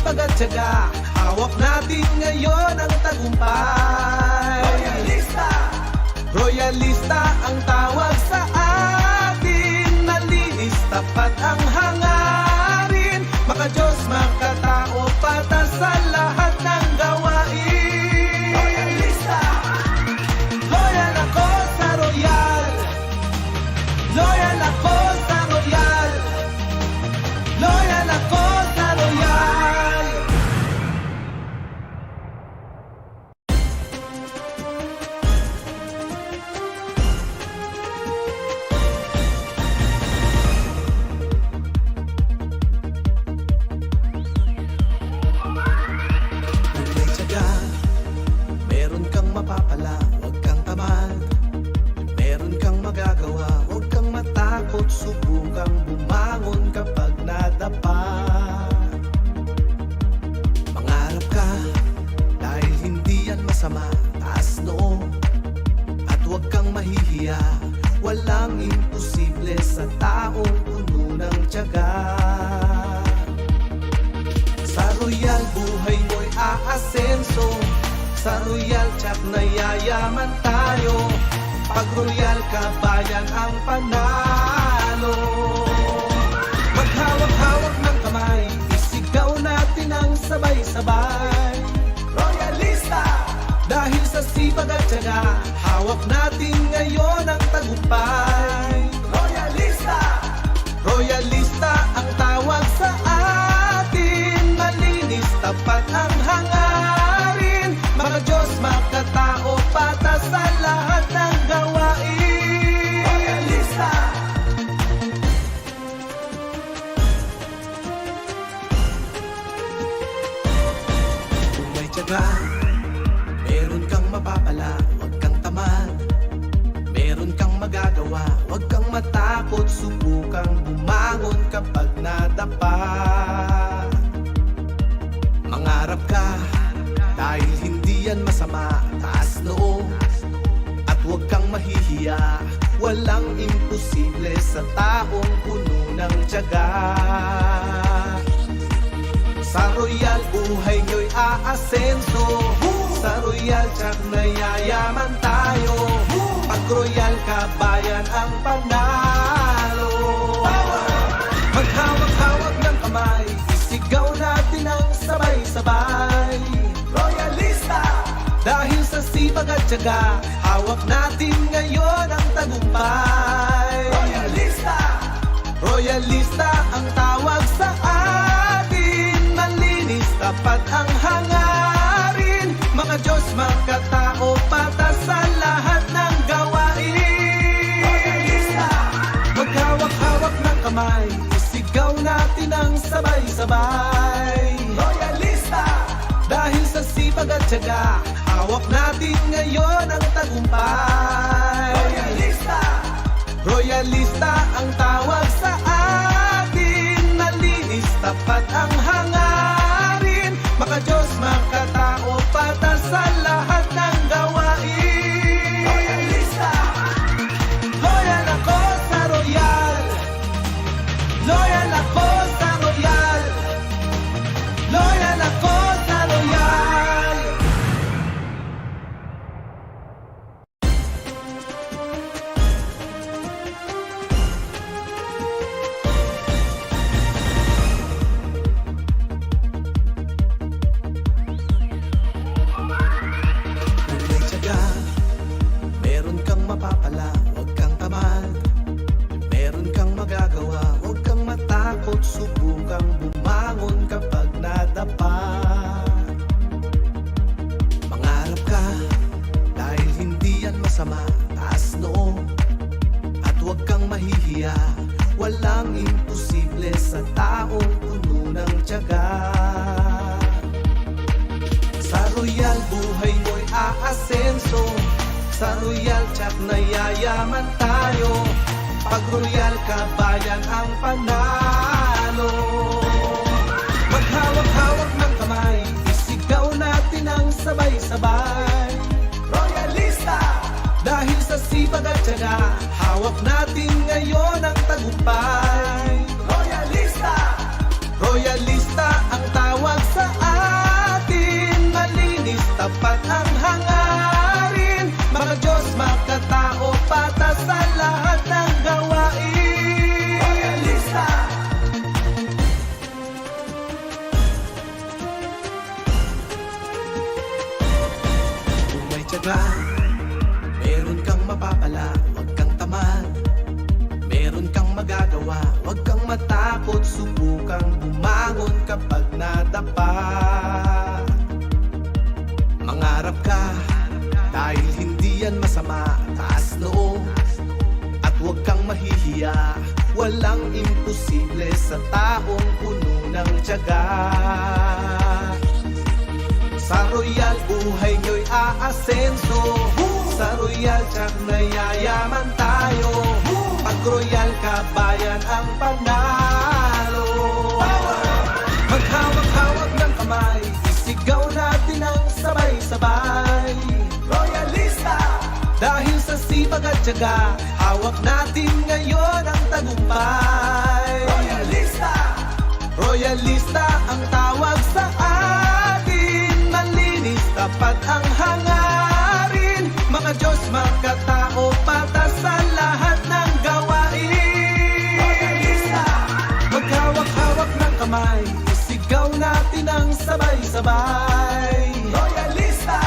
sipag at tiyaga, hawak natin ngayon ang tagumpay. Royalista! Royalista ang tawag sa atin, malinis, tapat ang hangarin, maka-Diyos, makatao, patas sa lahat ng gawain. Royalista! Loyal ako sa Royal, loyal ako sa Royal, loyal ako sa Royal. Meron kang mapapala, huwag kang tamad. Meron kang magagawa, huwag kang matakot. Subukang bumangon kapag nadapa. Mangarap ka, dahil hindi yan masama. Taas noo, at huwag kang mahihiya. Walang imposible sa taong puno ng tiyaga. Sa Royal, buhay mo'y aasenso. Sa Royal, tsak na yayaman tayo. Pag Royal ka, bayan ang panalo. Maghawak-hawak ng kamay, isigaw natin ang sabay-sabay. Royalista! Dahil sa sipag at tiyaga, hawak natin ngayon ang tagumpay. Royalista! Royalista ang tawag sa atin, malinis, tapat ang hangarin, maka-Diyos, makatao, patas sa lahat ng gawain. Royalista! Kung may tiyaga, meron kang mapapala, huwag kang tamad. Meron kang magagawa, huwag kang matakot. Subukang bumangon kapag nadapa. Mangarap ka, dahil hindi yan masama. Taas noo, at huwag kang mahihiya. Walang imposible sa taong puno ng tiyaga. Sa Royal, buhay nyo'y aasenso. Sa Royal, tsak na yayaman tayo. Pag Royal ka, bayan ang panalo. Maghawak-hawak ng kamay, isigaw natin ang sabay-sabay. Royalista! Dahil sa sipag at tiyaga, hawak natin ngayon ang tagumpay. Royalista! Royalista ang tawag sa atin, malinis, tapat ang hangarin, maka-Diyos, makatao, patas sa lahat ng gawain. Royalista! Maghawak-hawak ng kamay, isigaw natin ang sabay-sabay. Royalista! Dahil sa sipag at tiyaga, hawak natin ngayon ang tagumpay. Royalista! Royalista ang tawag sa atin, malinis, tapat ang hangarin, maka-Diyos, makatao, patas sa lahat ng gawain. Royalista! Loyal ako sa Royal, loyal ako sa Royal, loyal ako sa Royal. Kung may tiyaga, meron kang mapapala, huwag kang tamad. Meron kang magagawa, huwag kang matakot. Subukang bumangon kapag nadapa. Mangarap ka, dahil hindi yan masama. Taas noo, at huwag kang mahihiya. Walang imposible sa taong puno ng tiyaga. Sa Royal, buhay mo'y aasenso. Sa Royal, tsak na yayaman tayo. Pag Royal ka, bayan ang panalo. Maghawak-hawak ng kamay, isigaw natin ang sabay-sabay. Royalista! Dahil sa sipag at tiyaga, hawak natin ngayon ang tagumpay. Royalista! Royalista ang tawag sa tiyaga, meron kang mapapala, huwag kang tamad. Meron kang magagawa, huwag kang matakot, subukang bumangon kapag nadapa. Mangarap ka, dahil hindi yan masama, taas noo, at huwag kang mahihiya. Walang imposible sa taong puno ng tiyaga. Sa Royale, buhay nyo'y aasenso. Sa Royale, tiyak na yayaman tayo. Pag Royale ka, bayan ang panalo. Maghawak-hawak ng kamay, isigaw natin ang sabay-sabay. Royalista! Dahil sa sipag at tiyaga, hawak natin ngayon ang tagumpay. Royalista! Royalista ang tawag sa atin. Malinis, tapat ang hangarin. Mga Diyos, makatao, patas sa lahat ng gawain. Royalista! Maghawak-hawak ng kamay, isigaw natin ang sabay-sabay. Royalista!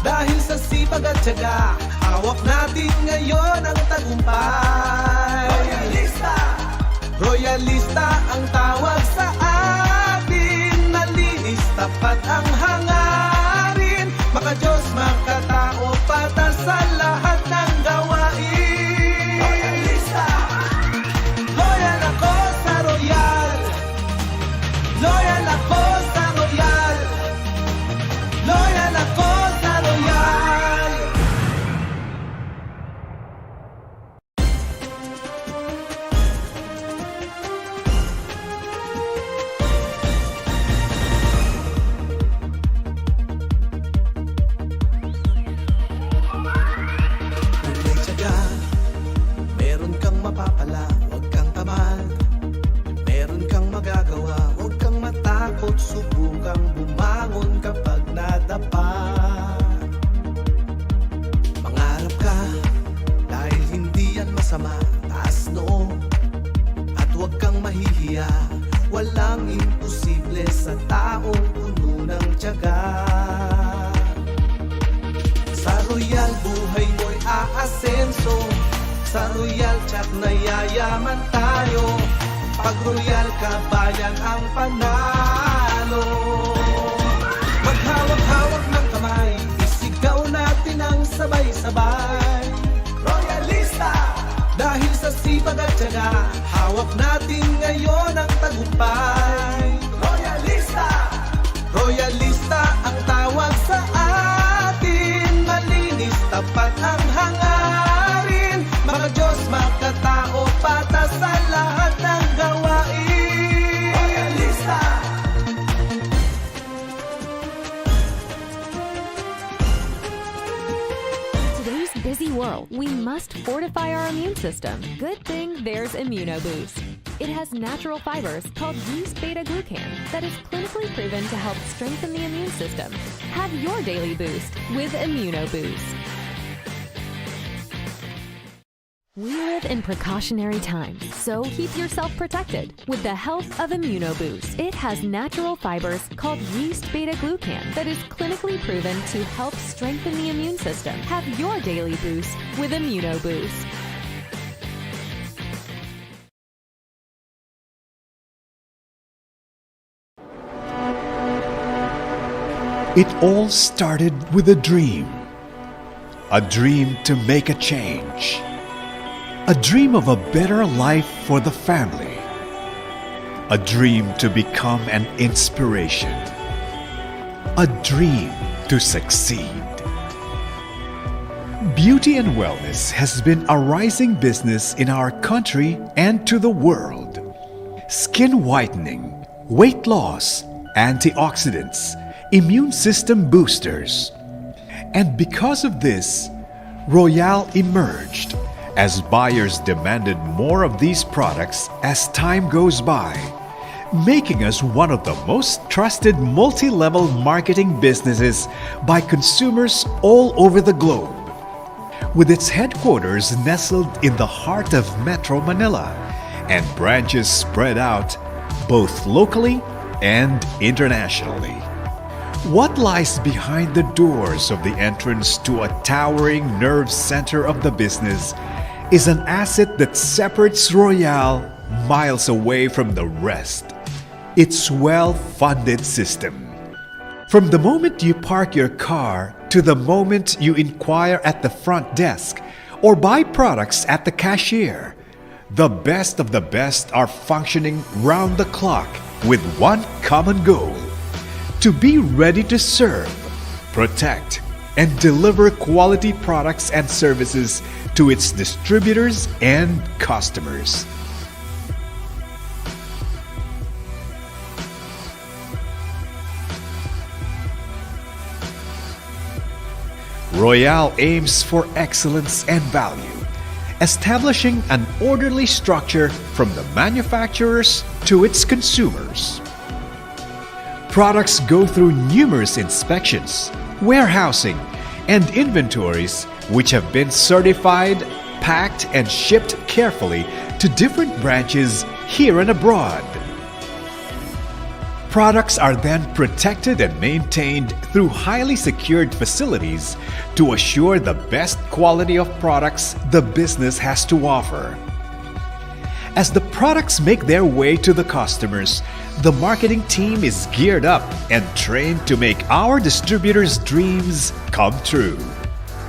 Dahil sa sipag at tiyaga, hawak natin ngayon ang tagumpay. Royalista! Royalista ang tawag sa atin. Malinis, tapat ang hangarin. Maka-Diyos, makatao, patas sa lahat ng gawain. Royalista! Loyal ako sa Royale. Loyal ako sa Royale. Loyal ako sa Royale. May tiyaga, meron kang mapapala, huwag kang tamad. Meron kang magagawa, huwag kang matakot, subukang bumangon kapag nadapa. Mangarap ka, dahil hindi yan masama, taas noo, at huwag kang mahihiya. Walang imposible sa taong puno ng tiyaga. Sa Royale, buhay mo'y aasenso. Sa Royale, tiyak na yayaman tayo. Pag Royale ka, bayan ang panalo. Maghawak-hawak ng kamay, isigaw natin ang sabay-sabay. Royalista! Dahil sa sipag at tiyaga, hawak natin ngayon ang tagumpay. Royalista! Royalista ang tawag sa atin. Malinis, tapat ang hangarin. Mga Diyos, makatao, patas sa lahat ng gawain. Royalista! Today's busy world, we must fortify our immune system. Good thing there's ImmunoBoost. It has natural fibers called yeast beta-glucan that is clinically proven to help strengthen the immune system. Have your daily boost with ImmunoBoost. We live in precautionary times, so keep yourself protected with the help of ImmunoBoost. It has natural fibers called yeast beta-glucan that is clinically proven to help strengthen the immune system. Have your daily boost with ImmunoBoost. It all started with a dream to make a change, a dream of a better life for the family, a dream to become an inspiration, a dream to succeed. Beauty and wellness has been a rising business in our country and to the world. Skin whitening, weight loss, antioxidants, immune system boosters. And because of this, Royale emerged as buyers demanded more of these products as time goes by, making us one of the most trusted multi-level marketing businesses by consumers all over the globe. With its headquarters nestled in the heart of Metro Manila and branches spread out both locally and internationally. What lies behind the doors of the entrance to a towering nerve center of the business is an asset that separates Royale miles away from the rest. Its well-funded system. From the moment you park your car to the moment you inquire at the front desk or buy products at the cashier, the best of the best are functioning round the clock with one common goal: to be ready to serve, protect, and deliver quality products and services to its distributors and customers. Royale aims for excellence and value, establishing an orderly structure from the manufacturers to its consumers. Products go through numerous inspections, warehousing, and inventories which have been certified, packed, and shipped carefully to different branches here and abroad. Products are then protected and maintained through highly secured facilities to assure the best quality of products the business has to offer. As the products make their way to the customers, the marketing team is geared up and trained to make our distributors' dreams come true.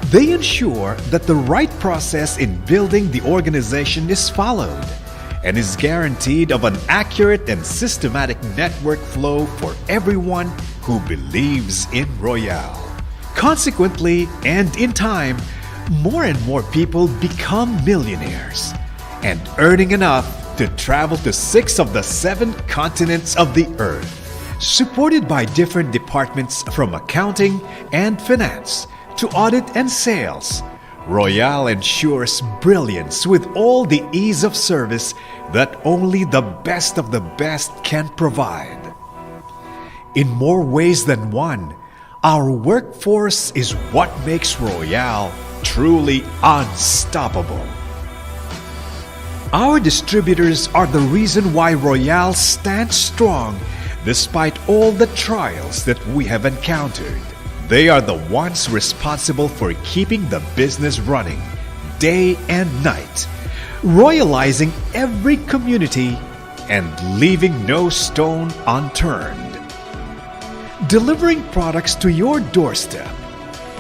They ensure that the right process in building the organization is followed and is guaranteed of an accurate and systematic network flow for everyone who believes in Royale. Consequently, and in time, more and more people become millionaires and earning enough to travel to 6 of the 7 continents of the earth, supported by different departments from accounting and finance to audit and sales. Royale ensures brilliance with all the ease of service that only the best of the best can provide. In more ways than one, our workforce is what makes Royale truly unstoppable. Our distributors are the reason why Royale stands strong despite all the trials that we have encountered. They are the ones responsible for keeping the business running day and night, royalizing every community and leaving no stone unturned. Delivering products to your doorstep,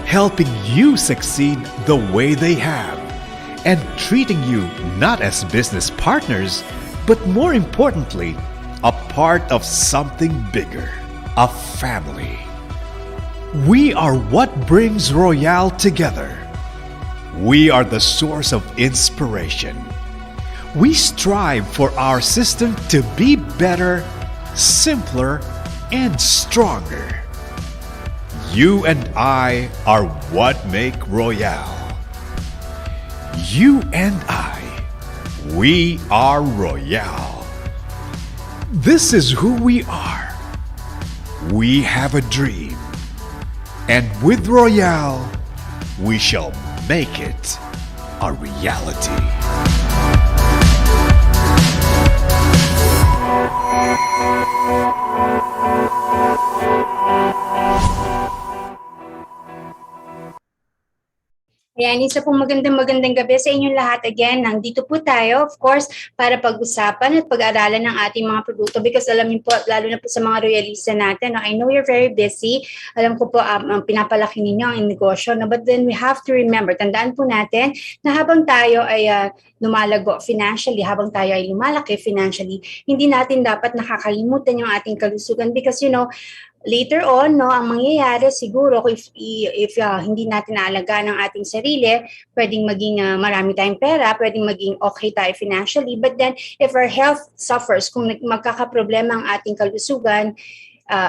helping you succeed the way they have, and treating you not as business partners, but more importantly, a part of something bigger, a family. We are what brings Royale together. We are the source of inspiration. We strive for our system to be better, simpler, and stronger. You and I are what make Royale. You and I, we are Royale. This is who we are. We have a dream. And with Royale, we shall make it a reality. Ayan, isa pong magandang gabi sa inyong lahat. Again, nandito po tayo, of course, para pag-usapan at pag-aralan ng ating mga produkto because alam niyo po, lalo na po sa mga royalista natin, I know you're very busy. Alam ko po, pinapalaki ninyo ang negosyo, but then we have to remember, tandaan po natin na habang tayo ay lumalago financially, habang tayo ay lumalaki financially, hindi natin dapat nakakalimutan yung ating kalusugan because, later on, ang mangyayari siguro if hindi natin naalagaan ang ating sarili, pwedeng maging marami tayong pera, pwedeng maging okay tayo financially, but then if our health suffers, kung magkakaproblema ang ating kalusugan,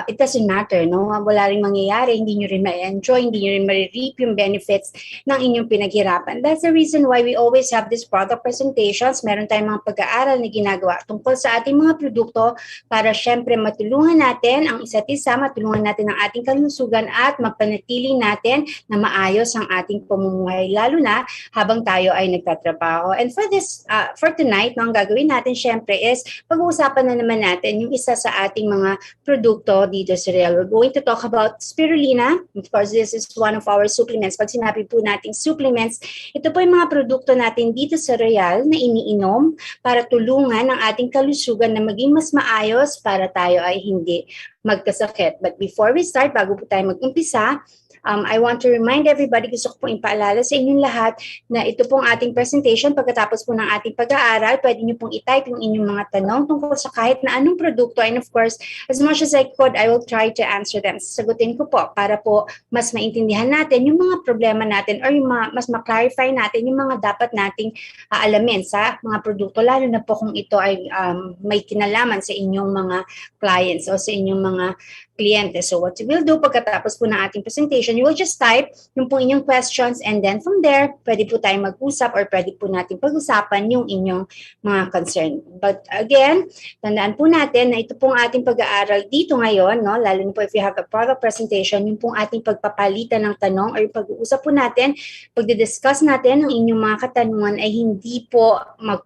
it doesn't matter, wala ring mangyayari, hindi nyo rin ma-enjoy, hindi nyo rin ma-reap yung benefits ng inyong pinaghirapan. That's the reason why we always have these product presentations. Meron tayong mga pag-aaral na ginagawa tungkol sa ating mga produkto para syempre matulungan natin ang isa't isa, matulungan natin ang ating kalusugan at mapanatili natin na maayos ang ating pamumuhay, lalo na habang tayo ay nagtatrabaho. And for tonight, ang gagawin natin syempre is pag-uusapan na naman natin yung isa sa ating mga produkto produkto dito sa Royale. We're going to talk about spirulina. Of course, this is one of our supplements. Pag sinabi po natin supplements, ito po yung mga produkto natin dito sa Royale na iniinom para tulungan ang ating kalusugan na maging mas maayos para tayo ay hindi magkasakit. But before we start, bago po tayo mag-umpisa, I want to remind everybody, gusto ko pong ipaalala sa inyong lahat na ito pong ating presentation. Pagkatapos po ng ating pag-aaral, pwede nyo pong i-type yung inyong mga tanong tungkol sa kahit na anong produkto. And of course, as much as I could, I will try to answer them. Sagutin ko po para po mas maintindihan natin yung mga problema natin or yung mas ma-clarify natin yung mga dapat nating alamin sa mga produkto, lalo na po kung ito ay may kinalaman sa inyong mga clients o sa inyong mga kliyente. So what you will do pagkatapos po ng ating presentation, you will just type yung pong inyong questions and then from there, pwede po tayong mag-usap or pwede po natin pag-usapan yung inyong mga concern. But again, tandaan po natin na ito pong ating pag-aaral dito ngayon, no? Lalo na po if you have a product presentation, yung pong ating pagpapalitan ng tanong or yung pag-uusap po natin, pagdidiscuss natin ang inyong mga katanungan ay hindi po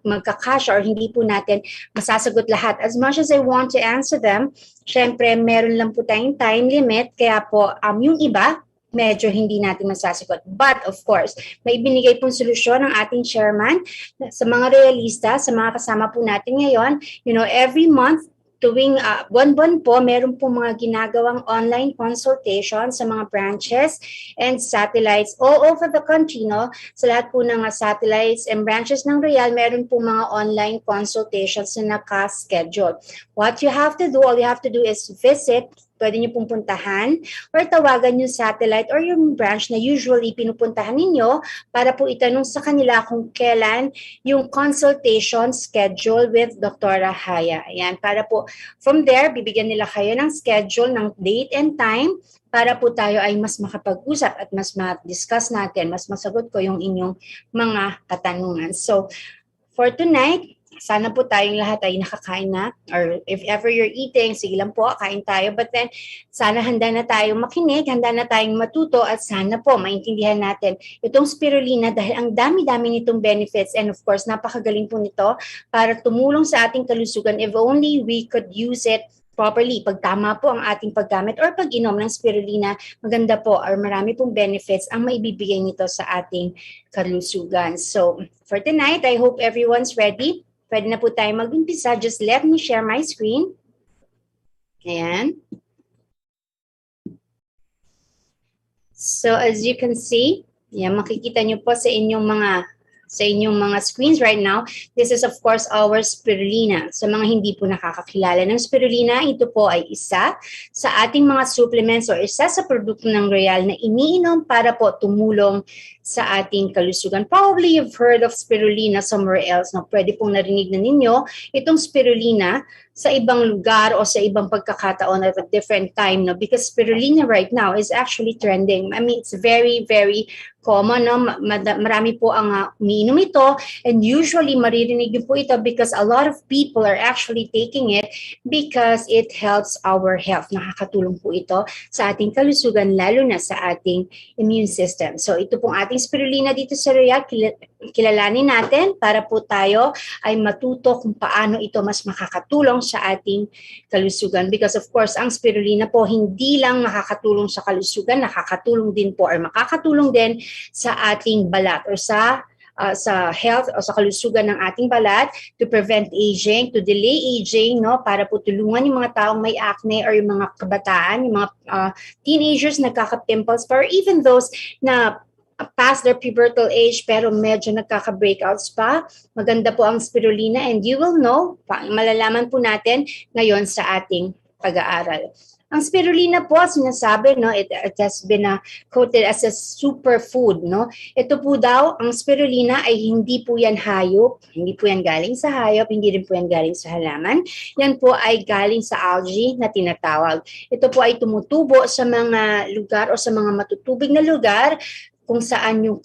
magkakasya or hindi po natin masasagot lahat. As much as I want to answer them, syempre, meron lang po tayong time limit, kaya po yung iba, medyo hindi natin masasagot. But of course, may binigay pong solusyon ng ating chairman sa mga realista, sa mga kasama po natin ngayon. You know, every month, tuwing buwan-buwan po, meron po mga ginagawang online consultation sa mga branches and satellites all over the country, no? Sa lahat po ng satellites and branches ng Royale, meron po mga online consultations na naka-schedule. What you have to do, all you have to do is visit. Pwede nyo pong puntahan or tawagan yung satellite or yung branch na usually pinupuntahan ninyo para po itanong sa kanila kung kailan yung consultation schedule with Dr. Haya. Ayan, para po from there, bibigyan nila kayo ng schedule, ng date and time para po tayo ay mas makapag-usap at mas ma-discuss natin, mas masagot ko yung inyong mga katanungan. So, for tonight, sana po tayong lahat ay nakakain na, or if ever you're eating, sige lang po, kain tayo. But then, sana handa na tayong makinig, handa na tayong matuto, at sana po maintindihan natin itong spirulina dahil ang dami-dami nitong benefits and of course, napakagaling po nito para tumulong sa ating kalusugan if only we could use it properly. Pag tama po ang ating paggamit or pag-inom ng spirulina, maganda po or marami pong benefits ang maibibigay nito sa ating kalusugan. So, for tonight, I hope everyone's ready. Pwede na po tayo mag-umpisa. Just let me share my screen. Ayan. So as you can see, yan, makikita nyo po sa inyong mga screens right now. This is of course our spirulina. Sa mga hindi po nakakakilala ng spirulina, ito po ay isa sa ating mga supplements o isa sa produkto ng Royale na iniinom para po tumulong sa ating kalusugan. Probably you've heard of spirulina somewhere else. No? Pwede pong narinig na ninyo itong spirulina sa ibang lugar o sa ibang pagkakataon at a different time. No? Because spirulina right now is actually trending. I mean, it's very, very common. No? Marami po ang umiinom ito and usually maririnig niyo po ito because a lot of people are actually taking it because it helps our health. Nakakatulong po ito sa ating kalusugan lalo na sa ating immune system. So ito pong ating spirulina dito sa Royale, kilalanin natin para po tayo ay matuto kung paano ito mas makakatulong sa ating kalusugan. Because of course, ang spirulina po hindi lang nakakatulong sa kalusugan, nakakatulong din po or makakatulong din sa ating balat or sa health o sa kalusugan ng ating balat to prevent aging, to delay aging, no, para po tulungan yung mga taong may acne or yung mga kabataan, yung mga teenagers nagkaka-pimples or even those na past their pubertal age pero medyo nagkaka-breakouts pa. Maganda po ang spirulina and you will know, malalaman po natin ngayon sa ating pag-aaral. Ang spirulina po, sinasabi, no, it has been quoted as a superfood, no. Ito po daw, ang spirulina ay hindi po yan hayop, hindi po yan galing sa hayop, hindi rin po yan galing sa halaman. Yan po ay galing sa algae na tinatawag. Ito po ay tumutubo sa mga lugar o sa mga matutubig na lugar kung saan yung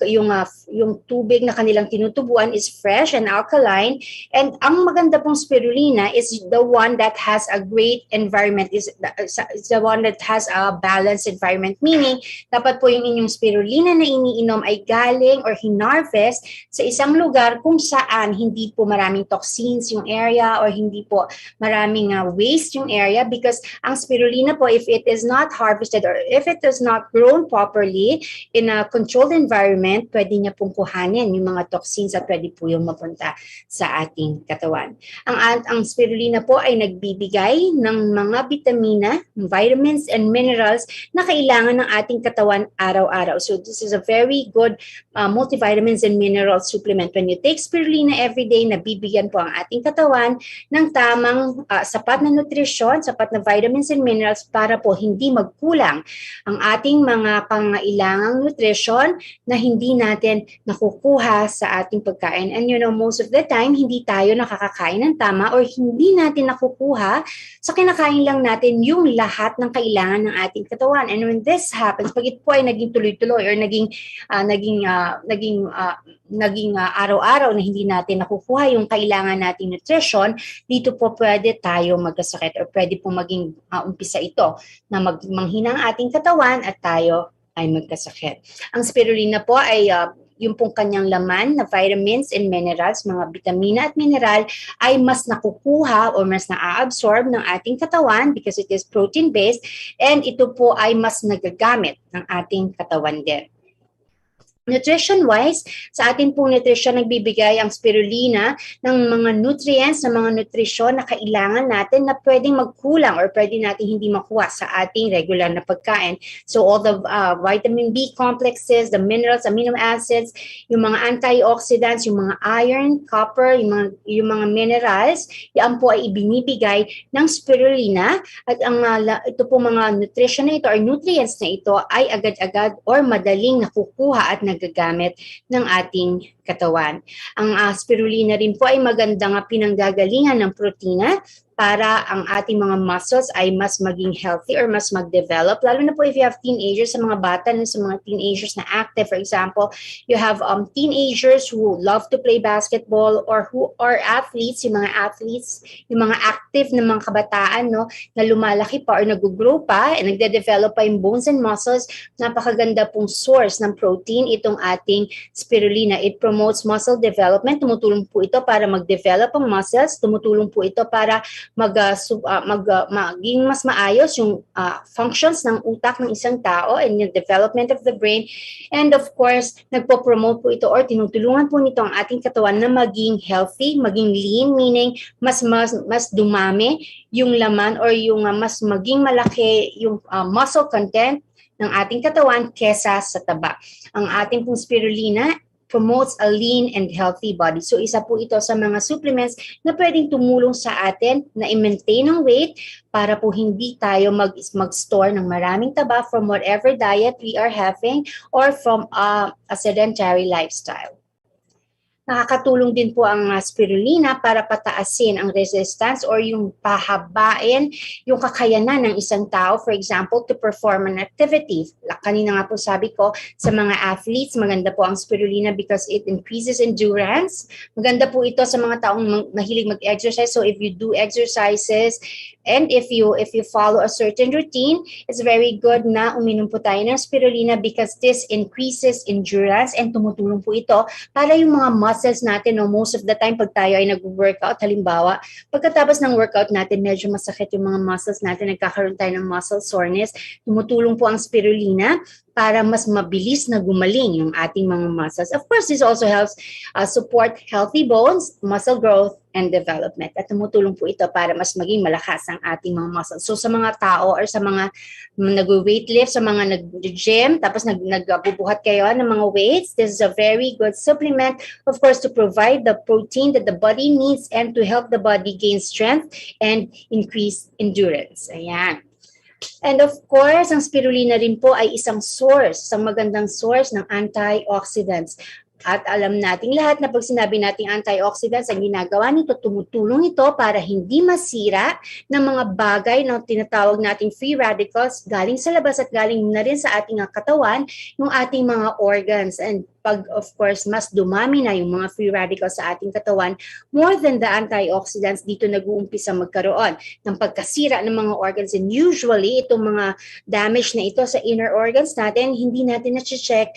tubig na kanilang tinutubuan is fresh and alkaline. And ang maganda pong spirulina is the one that has a great environment, is the one that has a balanced environment, meaning dapat po yung inyong spirulina na iniinom ay galing or hinarvest sa isang lugar kung saan hindi po maraming toxins yung area or hindi po maraming waste yung area, because ang spirulina po, if it is not harvested or if it is not grown properly in a controlled environment, pwede niya pong kuhanin yung mga toxins at pwede po yung mapunta sa ating katawan. Ang spirulina po ay nagbibigay ng mga vitamina, vitamins, and minerals na kailangan ng ating katawan araw-araw. So this is a very good multivitamins and mineral supplement. When you take spirulina every day, nabibigyan po ang ating katawan ng tamang sapat na nutrisyon, sapat na vitamins and minerals para po hindi magkulang ang ating mga pangailangang nutrition na hindi natin nakukuha sa ating pagkain. And most of the time, hindi tayo nakakakain ng tama or hindi natin nakukuha sa kinakain lang natin yung lahat ng kailangan ng ating katawan. And when this happens, pag ito po ay naging tuloy-tuloy or naging araw-araw na hindi natin nakukuha yung kailangan nating nutrition, dito po pwede tayo magkasakit or pwede po maging umpisa ito na manghina ang ating katawan at tayo ay magkasakit. Ang spirulina po ay yung pong kanyang laman na vitamins and minerals, mga vitamina at mineral ay mas nakukuha o mas na-absorb ng ating katawan because it is protein-based, and ito po ay mas nagagamit ng ating katawan din. Nutrition-wise, sa atin pong nutrition, nagbibigay ang spirulina ng mga nutrients, ng mga nutrisyon na kailangan natin na pwedeng magkulang or pwede natin hindi makuha sa ating regular na pagkain. So all the vitamin B complexes, the minerals, amino acids, yung mga antioxidants, yung mga iron, copper, yung mga minerals, yan po ay ibinibigay ng spirulina, at ang ito po mga nutrition na ito or nutrients na ito ay agad-agad or madaling nakukuha at nagagamit ng ating katawan. Ang spirulina rin po ay magandang pinanggagalingan ng protina para ang ating mga muscles ay mas maging healthy or mas mag-develop. Lalo na po if you have teenagers, sa mga bata, sa mga teenagers na active. For example, you have teenagers who love to play basketball or who are athletes, yung mga active na mga kabataan, na lumalaki pa or nag-grow pa and nagde-develop pa yung bones and muscles. Napakaganda pong source ng protein itong ating spirulina. It promotes muscle development. Tumutulong po ito para mag-develop ang muscles. Tumutulong po ito para maging mas maayos yung functions ng utak ng isang tao and yung development of the brain. And of course, nagpo-promote po ito or tinutulungan po nito ang ating katawan na maging healthy, maging lean, meaning mas dumami yung laman or yung mas maging malaki yung muscle content ng ating katawan kesa sa taba. Ang ating pong spirulina promotes a lean and healthy body. So isa po ito sa mga supplements na pwedeng tumulong sa atin na i-maintain ang weight para po hindi tayo mag-store ng maraming taba from whatever diet we are having or from a sedentary lifestyle. Nakakatulong din po ang spirulina para pataasin ang resistance or yung pahabain yung kakayanan ng isang tao, for example, to perform an activity. Kanina nga po sabi ko, sa mga athletes, maganda po ang spirulina because it increases endurance. Maganda po ito sa mga taong mahilig mag-exercise. So if you do exercises and if you follow a certain routine, it's very good na uminom po tayo ng spirulina because this increases endurance and tumutulong po ito para yung mga muscles natin, most of the time pag tayo ay nag-workout, halimbawa, pagkatapos ng workout natin, medyo masakit yung mga muscles natin, nagkakaroon tayo ng muscle soreness, tumutulong po ang spirulina para mas mabilis na gumaling yung ating mga muscles. Of course, this also helps support healthy bones, muscle growth, and development. At tumutulong po ito para mas maging malakas ang ating mga muscles. So sa mga tao or sa mga nag-weightlift, sa mga nag-gym, tapos nagbubuhat kayo ng mga weights, this is a very good supplement, of course, to provide the protein that the body needs and to help the body gain strength and increase endurance. Ayan. And of course, ang spirulina rin po ay isang magandang source ng antioxidants. At alam nating lahat na pag sinabi nating antioxidants, ang ginagawa nito, tumutulong ito para hindi masira ng mga bagay na tinatawag nating free radicals galing sa labas at galing na rin sa ating katawan, yung ating mga organs. And pag of course mas dumami na yung mga free radicals sa ating katawan, more than the antioxidants, dito nag-uumpisa magkaroon ng pagkasira ng mga organs. And usually itong mga damage na ito sa inner organs natin, hindi natin na-check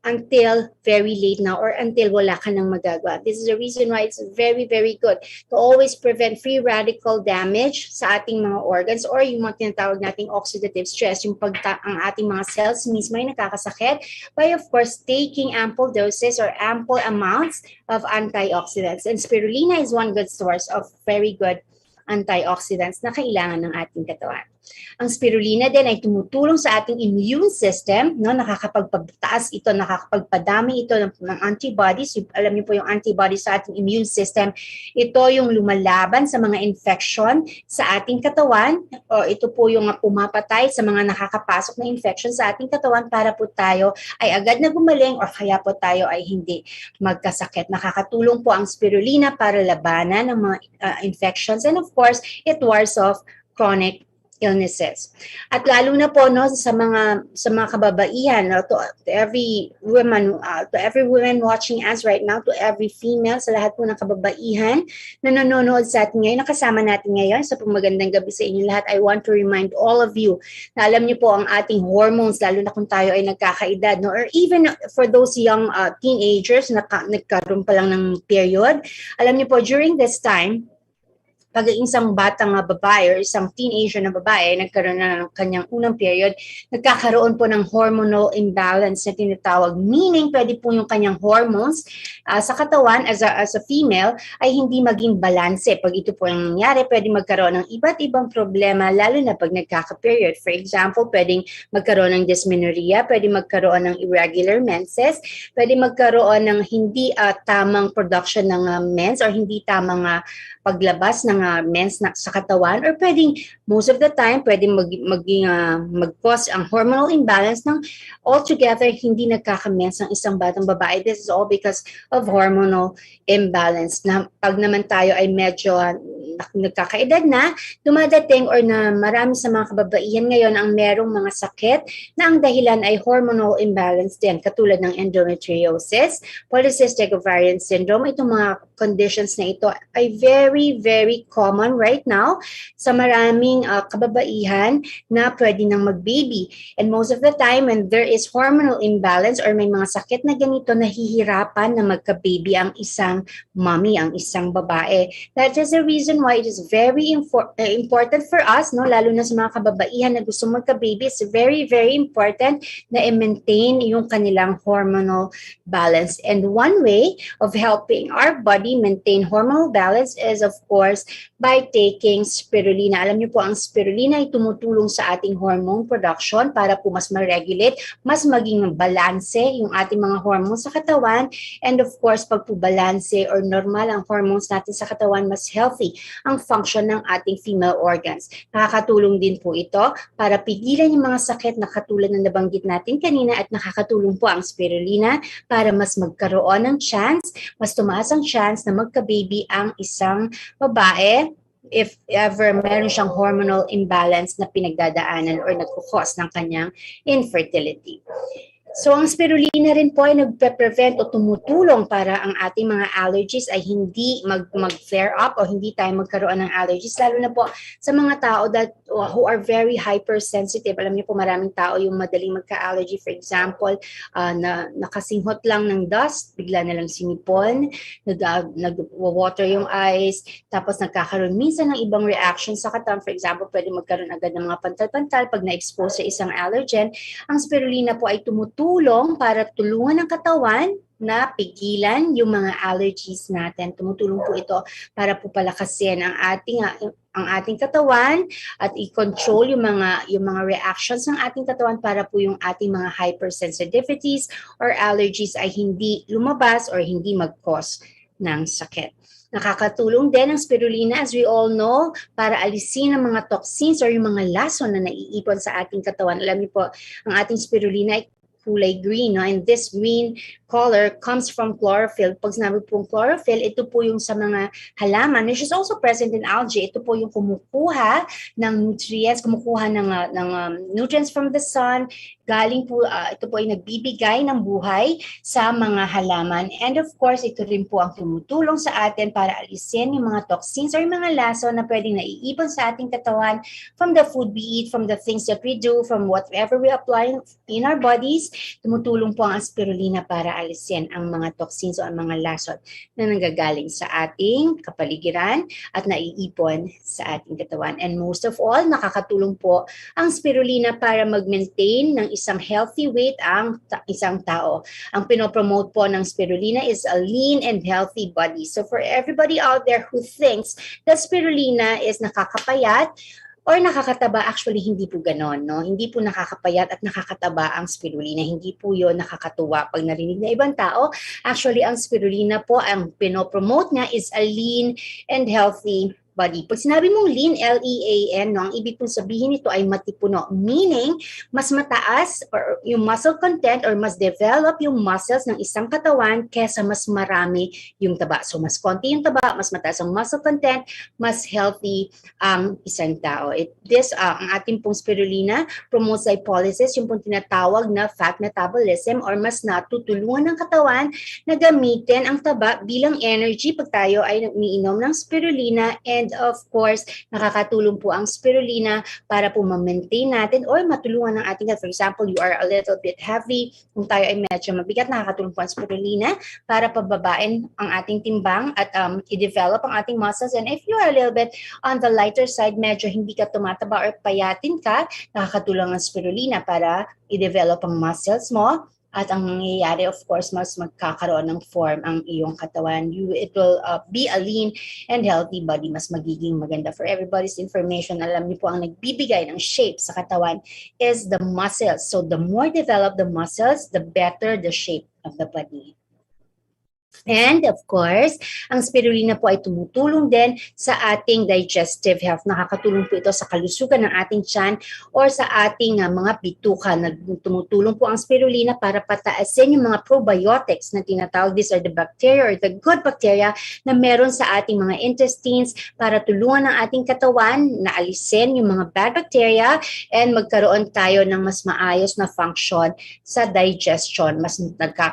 until very late now or until wala ka nang magagawa. This is the reason why it's very, very good to always prevent free radical damage sa ating mga organs or yung mga tinatawag nating oxidative stress, yung ang ating mga cells mismo ay nakakasakit by of course taking ample doses or ample amounts of antioxidants. And spirulina is one good source of very good antioxidants na kailangan ng ating katawan. Ang spirulina din ay tumutulong sa ating immune system, no? Nakakapagpataas ito, nakakapagpadami ito ng antibodies. Alam niyo po yung antibodies sa ating immune system. Ito yung lumalaban sa mga infection sa ating katawan. O ito po yung pumapatay sa mga nakakapasok na infection sa ating katawan para po tayo ay agad na gumaling or kaya po tayo ay hindi magkasakit. Nakakatulong po ang spirulina para labanan ng mga infections, and of course, it wards off chronic illnesses. At lalo na po no sa mga kababaihan, no, to every woman watching us right now, to every female, sa lahat po ng kababaihan na nanonood sa atin ngayon, nakasama natin ngayon sa magandang gabi sa inyo lahat. I want to remind all of you na alam niyo po ang ating hormones, lalo na kung tayo ay nagkakaedad, no, or even for those young teenagers na nagkaroon pa lang ng period. Alam niyo po, during this time, pag isang batang babae or isang teenager na babae nagkaroon na ng kanyang unang period, nagkakaroon po ng hormonal imbalance na tinatawag. Meaning, pwede po yung kanyang hormones sa katawan as a female ay hindi maging balanse. Pag ito po yung nangyari, pwede magkaroon ng iba't ibang problema, lalo na pag nagkaka-period. For example, pwedeng magkaroon ng dysmenorrhea, pwede magkaroon ng irregular menses, pwede magkaroon ng hindi tamang production ng mens or hindi tamang paglabas ng mens sa katawan, or pwedeng most of the time pwedeng mag-cause ang hormonal imbalance ng altogether hindi nagkaka-mens ng isang batang babae. This is all because of hormonal imbalance. Na pag naman tayo ay medyo nagkakaedad na, dumadating or na marami sa mga kababaihan ngayon ang merong mga sakit na ang dahilan ay hormonal imbalance din, katulad ng endometriosis, polycystic ovarian syndrome. Itong mga conditions na ito ay very, very common right now sa maraming kababaihan na pwede nang mag-baby. And most of the time, when there is hormonal imbalance or may mga sakit na ganito, nahihirapan na magka-baby ang isang mommy, ang isang babae. That is the reason why it is very important for us, no, lalo na sa mga kababaihan na gusto magka-baby. It's very, very important na i-maintain yung kanilang hormonal balance. And one way of helping our body maintain hormonal balance is of course by taking spirulina. Alam niyo po, ang spirulina ay tumutulong sa ating hormone production para po mas ma-regulate, mas maging balanse yung ating mga hormones sa katawan. And of course, pag po balanse or normal ang hormones natin sa katawan, mas healthy ang function ng ating female organs. Nakakatulong din po ito para pigilan yung mga sakit na katulad ng nabanggit natin kanina, at nakakatulong po ang spirulina para mas magkaroon ng chance, mas tumaas ang chance na magka-baby ang isang babae if ever meron siyang hormonal imbalance na pinagdadaanan or nagkukos ng kanyang infertility. So ang spirulina rin po ay nagpe-prevent o tumutulong para ang ating mga allergies ay hindi mag-flare up o hindi tayo magkaroon ng allergies, lalo na po sa mga tao who are very hypersensitive. Alam niyo po, maraming tao yung madaling magka-allergy. For example, nakasinghot lang ng dust, bigla na lang sinipon, nag-water yung eyes, tapos nagkakaroon minsan ng ibang reaction sa katawan. For example, pwede magkaroon agad ng mga pantal-pantal pag na-expose sa isang allergen. Ang spirulina po ay tumutulong para tulungan ng katawan na pigilan yung mga allergies natin. Tumutulong po ito para po palakasin ang ating katawan at i-control yung mga reactions ng ating katawan para po yung ating mga hypersensitivities or allergies ay hindi lumabas or hindi mag-cause ng sakit. Nakakatulong din ang spirulina, as we all know, para alisin ang mga toxins or yung mga lason na naiipon sa ating katawan. Alam niyo po, ang ating spirulina ay kulay green, no? And this green color comes from chlorophyll. Pag sinabi pong chlorophyll, ito po yung sa mga halaman, which is also present in algae. Ito po yung kumukuha ng nutrients, kumukuha ng nutrients from the sun, galing po, ito po ay nagbibigay ng buhay sa mga halaman. And of course, ito rin po ang tumutulong sa atin para alisin yung mga toxins or yung mga laso na pwedeng naiipon sa ating katawan from the food we eat, from the things that we do, from whatever we apply in our bodies. Tumutulong po ang spirulina para alisin ang mga toxins o ang mga lasot na nanggagaling sa ating kapaligiran at naiipon sa ating katawan. And most of all, nakakatulong po ang spirulina para mag-maintain ng isang healthy weight ang isang tao. Ang pinopromote po ng spirulina is a lean and healthy body. So for everybody out there who thinks that spirulina is nakakapayat or nakakataba, actually hindi po ganon, no? Hindi po nakakapayat at nakakataba ang spirulina. Hindi po yun nakakatuwa pag narinig na ibang tao. Actually, ang spirulina po, ang pinopromote niya is a lean and healthy body. Pag sinabi mong lean, L-E-A-N, no, ang ibig pong sabihin nito ay matipuno. Meaning, mas mataas or yung muscle content or mas develop yung muscles ng isang katawan kesa mas marami yung taba. So, mas konti yung taba, mas mataas ang muscle content, mas healthy ang isang tao. Ang ating pong spirulina promotes lipolysis, yung pong tinatawag na fat metabolism or mas natutulungan ng katawan na gamitin ang taba bilang energy pag tayo ay umiinom ng spirulina. And of course, nakakatulong po ang spirulina para po ma-maintain natin or matulungan ng ating health. For example, you are a little bit heavy, kung tayo ay medyo mabigat, nakakatulong po ang spirulina para pababain ang ating timbang at i-develop ang ating muscles. And if you are a little bit on the lighter side, medyo hindi ka tumataba or payatin ka, nakakatulong ang spirulina para i-develop ang muscles mo. At ang nangyayari, of course, mas magkakaroon ng form ang iyong katawan. It will be a lean and healthy body. Mas magiging maganda. For everybody's information, alam niyo po, ang nagbibigay ng shape sa katawan is the muscles. So the more developed the muscles, the better the shape of the body. And of course, ang spirulina po ay tumutulong din sa ating digestive health. Nakakatulong po ito sa kalusugan ng ating tiyan or sa ating mga bituka. Tumutulong po ang spirulina para pataasin yung mga probiotics na tinatawag. These are the bacteria or the good bacteria na meron sa ating mga intestines para tulungan ng ating katawan na alisin yung mga bad bacteria and magkaroon tayo ng mas maayos na function sa digestion. Mas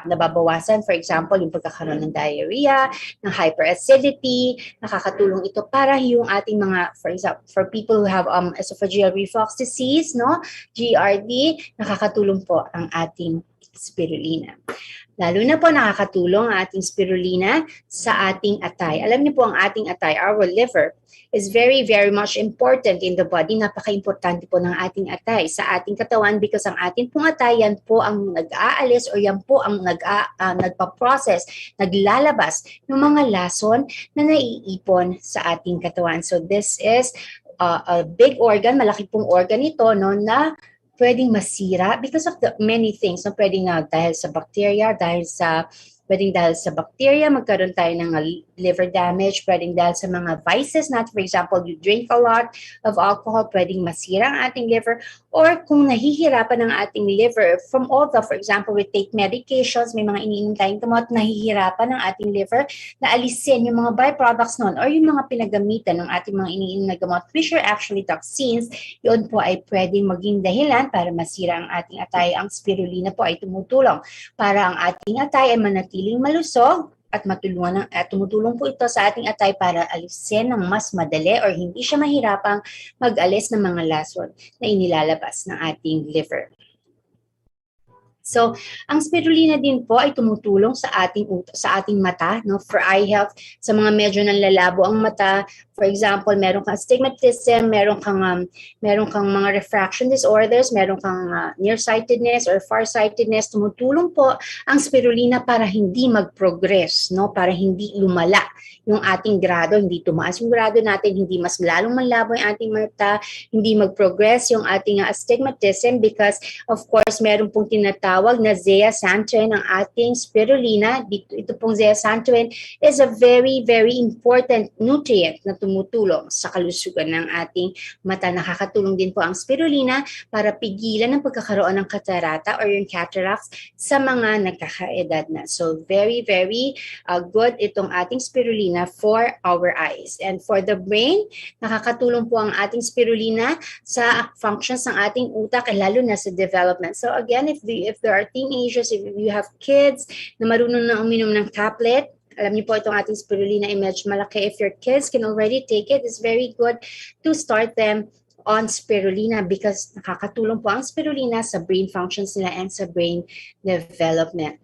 nababawasan, for example, yung pagkakaroon ng diarrhea, ng hyperacidity. Nakakatulong ito para yung ating mga, for example, for people who have esophageal reflux disease, no, GERD, nakakatulong po ang ating spirulina. Lalo na po nakakatulong ang ating spirulina sa ating atay. Alam niyo po ang ating atay, our liver, is very, very much important in the body. Napaka-importante po ng ating atay sa ating katawan because ang ating pong atay, yan po ang nag-aalis or yan po ang nagpa-process, naglalabas ng mga lason na naiipon sa ating katawan. So this is a big organ, malaki pong organ ito, no, na pwedeng masira because of the many things. No? Pwedeng dahil sa bacteria, pwedeng dahil sa bacteria, magkaroon tayo ng liver damage, pwedeng dahil sa mga vices natin. For example, you drink a lot of alcohol, pwedeng masira ang ating liver. Or kung nahihirapan ang ating liver from all the, for example, we take medications, may mga iniinom tayong gamot, nahihirapan ang ating liver na alisin yung mga byproducts nun or yung mga pinagamitan ng ating mga iniinom na gamot, which are actually toxins. Yun po ay pwedeng maging dahilan para masira ang ating atay. Ang spirulina po ay tumutulong para ang ating atay ay manatiling malusog at tumutulong po ito sa ating atay para alisin ng mas madali or hindi siya mahirapang mag-alis ng mga lason na inilalabas ng ating liver. So, ang spirulina din po ay tumutulong sa ating mata, no, for eye health, sa mga medyo nanlalabo ang mata. For example, meron kang astigmatism, meron kang mga refraction disorders, meron kang nearsightedness or farsightedness. Tumutulong po ang spirulina para hindi mag-progress, no, para hindi lumala yung ating grado, hindi tumaas yung grado natin, hindi mas lalong malabo yung ating mata, hindi mag-progress yung ating astigmatism because of course meron pong tinatawag tinatawag na zeaxanthin ang ating spirulina. Ito pong zeaxanthin is a very, very important nutrient na tumutulong sa kalusugan ng ating mata. Nakakatulong din po ang spirulina para pigilan ang pagkakaroon ng katarata or yung cataracts sa mga nagkakaedad na. So very, very good itong ating spirulina for our eyes. And for the brain, nakakatulong po ang ating spirulina sa functions ng ating utak, lalo na sa development. So again, if there are teenagers, if you have kids na marunong na uminom ng tablet, alam niyo po itong ating spirulina ay medyo malaki. If your kids can already take it, it's very good to start them on spirulina because nakakatulong po ang spirulina sa brain functions nila and sa brain development.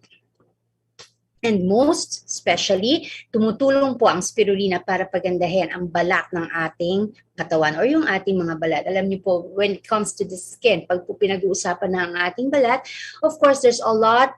And most especially, tumutulong po ang spirulina para pagandahin ang balat ng ating katawan or yung ating mga balat. Alam niyo po, when it comes to the skin, pag po pinag-uusapan na ang ating balat, of course, there's a lot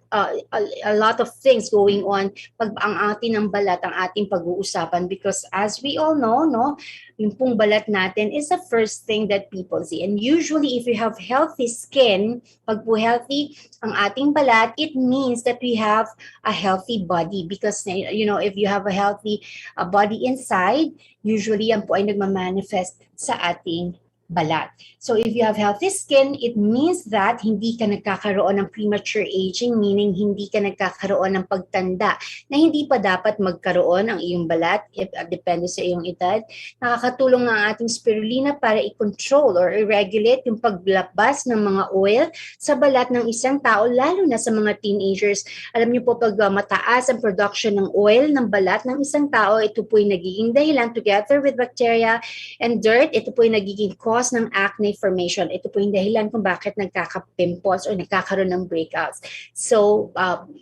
of things going on pag ang ating ng balat, ang ating pag-uusapan because as we all know, no, yung pong balat natin is the first thing that people see. And usually, if you have healthy skin, pag po healthy ang ating balat, it means that we have a healthy body because, you know, if you have a healthy body inside, usually yan po ay nagmamanifest sa ating balat. So if you have healthy skin, it means that hindi ka nagkakaroon ng premature aging, meaning hindi ka nagkakaroon ng pagtanda na hindi pa dapat magkaroon ang iyong balat, depende sa iyong edad. Nakakatulong ang ating spirulina para i-control or i-regulate yung paglabas ng mga oil sa balat ng isang tao, lalo na sa mga teenagers. Alam niyo po, pag mataas ang production ng oil ng balat ng isang tao, ito po yung nagiging dahilan together with bacteria and dirt, ito po yung nagiging cause ng acne formation. Ito po yung dahilan kung bakit nagkaka-pimples or nagkakaroon ng breakouts. So,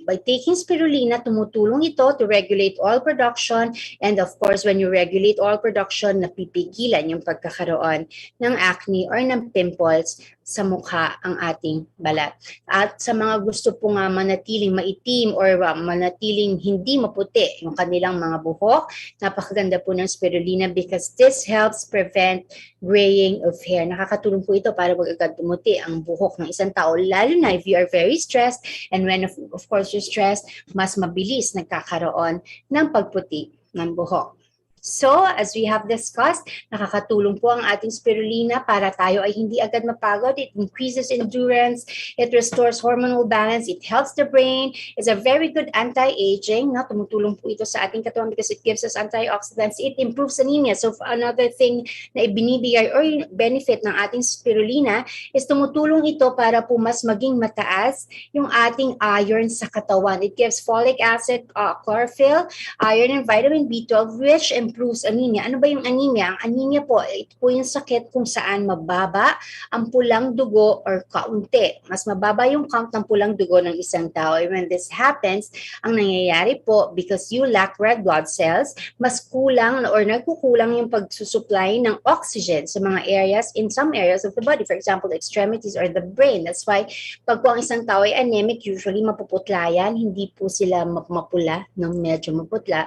by taking spirulina, tumutulong ito to regulate oil production and of course, when you regulate oil production, napipigilan yung pagkakaroon ng acne or ng pimples sa mukha ang ating balat. At sa mga gusto po nga manatiling maitim or manatiling hindi maputi yung kanilang mga buhok, napakaganda po ng spirulina because this helps prevent graying of hair. Nakakatulong po ito para wag agad tumuti ang buhok ng isang tao, lalo na if you are very stressed and when of course you're stressed, mas mabilis nagkakaroon ng pagputi ng buhok. So, as we have discussed, nakakatulong po ang ating spirulina para tayo ay hindi agad mapagod. It increases endurance, it restores hormonal balance, it helps the brain, it's a very good anti-aging. No? Tumutulong po ito sa ating katawan because it gives us antioxidants, it improves anemia. So, another thing na ibinibigay or benefit ng ating spirulina is tumutulong ito para po mas maging mataas yung ating iron sa katawan. It gives folic acid, chlorophyll, iron, and vitamin B12 which improves anemia. Ano ba yung anemia? Ang anemia po, ito po yung sakit kung saan mababa ang pulang dugo or kaunti. Mas mababa yung count ng pulang dugo ng isang tao. And when this happens, ang nangyayari po, because you lack red blood cells, mas kulang or nagkukulang yung pagsusupply ng oxygen sa mga areas, in some areas of the body. For example, the extremities or the brain. That's why, pag po ang isang tao ay anemic, usually mapuputla yan. Hindi po sila mapula, no? Medyo maputla.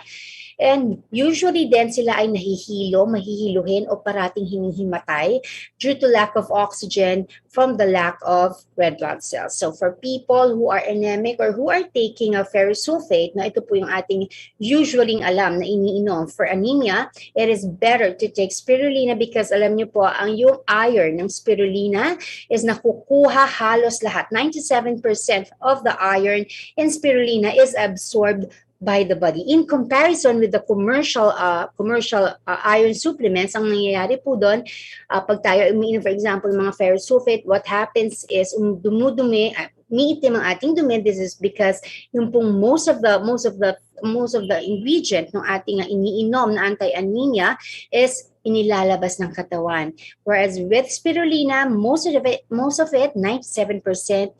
And usually then sila ay mahihiluhin o parating hinihimatay due to lack of oxygen from the lack of red blood cells. So for people who are anemic or who are taking a ferrous sulfate, na ito po yung ating usually alam na iniinom for anemia, it is better to take spirulina because alam niyo po, ang yung iron ng spirulina is nakukuha halos lahat. 97% of the iron in spirulina is absorbed by the body. In comparison with the commercial iron supplements, ang nangyayari po doon, pag tayo umiinom, for example, mga ferrous sulfate, what happens is dumudumi, umiitim ang ating dumi. This is because yung pong most of the ingredient ng ating iniinom na anti-anemia is inilalabas ng katawan. Whereas with spirulina, most of it, 97%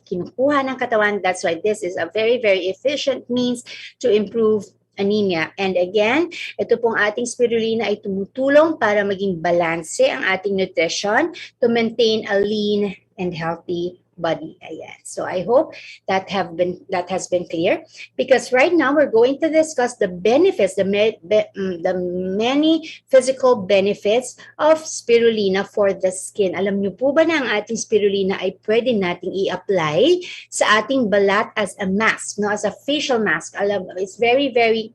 kinukuha ng katawan. That's why this is a very, very efficient means to improve anemia. And again, ito pong ating spirulina ay tumutulong para maging balanse ang ating nutrition to maintain a lean and healthy body. Ayan. So I hope that has been clear, because right now we're going to discuss the benefits, the many physical benefits of spirulina for the skin. Alam niyo po ba na ang ating spirulina ay pwede nating i-apply sa ating balat as a mask, no, as a facial mask. Alam, it's very, very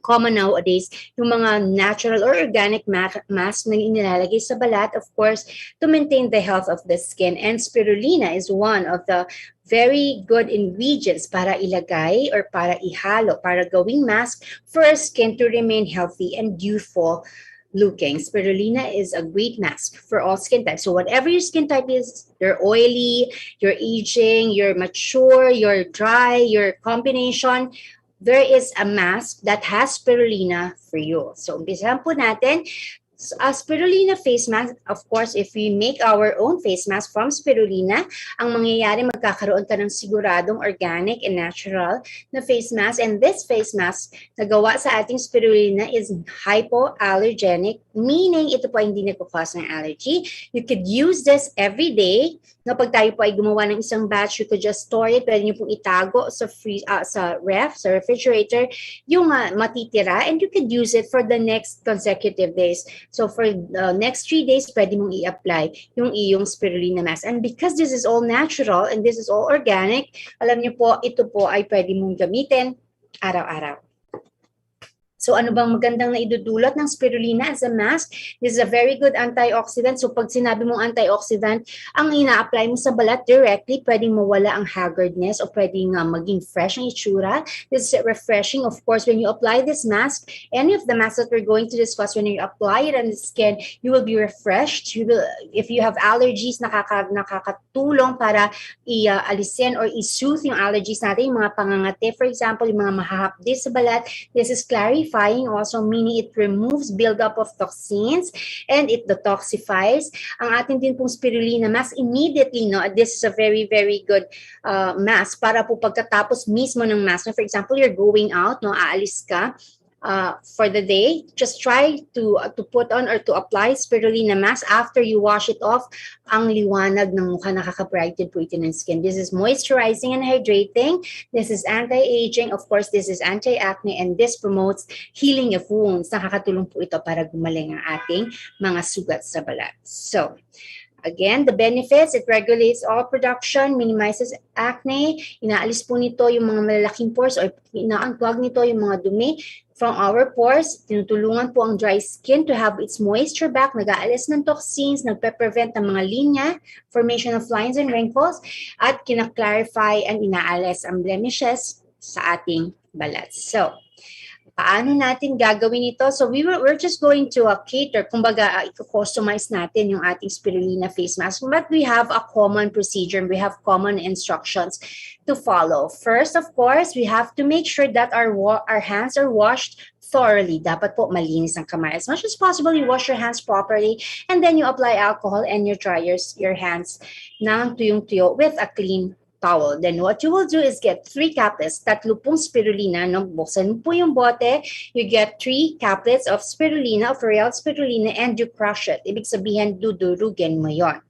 common nowadays, yung mga natural or organic mask na inilalagay sa balat, of course, to maintain the health of the skin. And spirulina is one of the very good ingredients para ilagay or para ihalo, para gawing mask for our skin to remain healthy and youthful looking. Spirulina is a great mask for all skin types. So whatever your skin type is, you're oily, you're aging, you're mature, you're dry, your combination, there is a mask that has spirulina for you. So, umpisahan po natin. A spirulina face mask, of course, if we make our own face mask from spirulina, ang mangyayari, magkakaroon ka ng siguradong organic and natural na face mask. And this face mask na gawa sa ating spirulina is hypoallergenic, meaning ito po hindi nagkakos ng allergy. You could use this every day. No, pag tayo po ay gumawa ng isang batch, you could just store it. Pwede niyo pong itago sa sa refrigerator, yung matitira, and you could use it for the next consecutive days. So for the next 3 days, pwede mong i-apply yung iyong spirulina mask. And because this is all natural and this is all organic, alam niyo po, ito po ay pwede mong gamitin araw-araw. So ano bang magandang naidudulot ng spirulina as a mask? This is a very good antioxidant. So pag sinabi mong antioxidant, ang ina-apply mo sa balat directly, pwedeng mawala ang haggardness o pwedeng maging fresh ang itsura. This is refreshing. Of course, when you apply this mask, any of the masks that we're going to discuss, when you apply it on the skin, you will be refreshed. You will, if you have allergies, nakakatulong para i-alisin or i-soothe yung allergies natin, yung mga pangangati, for example, yung mga mahahapdi sa balat. This is clarifying also, meaning it removes buildup of toxins and it detoxifies. Ang atin din pong spirulina mask immediately, no, this is a very, very good mask para po pagkatapos mismo ng mask. No, for example, you're going out, no, aalis ka for the day, just try to put on or to apply spirulina mask. After you wash it off, ang liwanag ng mukha, nakaka-brighten po ito ng skin. This is moisturizing and hydrating. This is anti-aging. Of course, this is anti-acne, and this promotes healing of wounds. Nakakatulong po ito para gumaling ang ating mga sugat sa balat. So, again, the benefits, it regulates all production, minimizes acne, inaalis po nito yung mga malalaking pores or ina-unclog nito yung mga dumi from our pores. Tinutulungan po ang dry skin to have its moisture back, nag-aalis ng toxins, nagpe-prevent ng mga linya, formation of lines and wrinkles, at kina-clarify and inaalis ang blemishes sa ating balat. So, paano natin gagawin ito? So we're just going to cater, kumbaga i-customize natin yung ating spirulina face mask. But we have a common procedure, we have common instructions to follow. First, of course, we have to make sure that our hands are washed thoroughly. Dapat po malinis ang kamay. As much as possible, you wash your hands properly, and then you apply alcohol and you dry your hands ng tuyong-tuyo with a clean towel. Then what you will do is get 3 caplets, tatlo pong spirulina, no? Buksan mo po yung bote, you get 3 caplets of spirulina, of Royale spirulina, and you crush it. Ibig sabihin, dudurugin mo yon.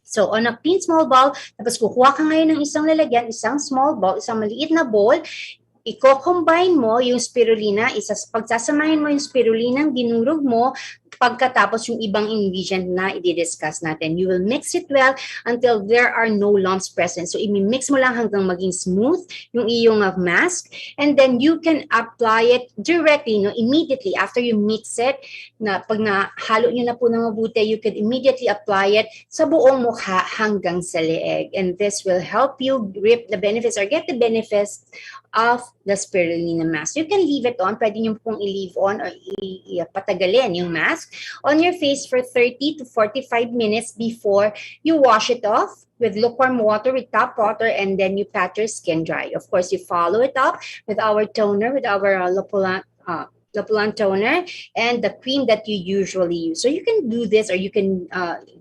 So on a clean small bowl, tapos kukuha ka ngayon ng isang lalagyan, isang small bowl, isang maliit na bowl, i-combine mo yung spirulina, pagsasamahin mo yung spirulina, dinurog mo, pagkatapos yung ibang ingredient na i-discuss natin. You will mix it well until there are no lumps present. So, i-mix mo lang hanggang maging smooth yung iyong mask. And then, you can apply it directly, no, immediately after you mix it. Na, pag nahalo nyo na po ng mabuti, you can immediately apply it sa buong mukha hanggang sa leeg. And this will help you reap the benefits or get the benefits of the spirulina mask. You can leave it on. Pwede nyo pong i-leave on or patagalin yung mask on your face for 30 to 45 minutes before you wash it off with lukewarm water, with tap water, and then you pat your skin dry. Of course, you follow it up with our toner, with our Lopulan toner, and the cream that you usually use. So you can do this, or you can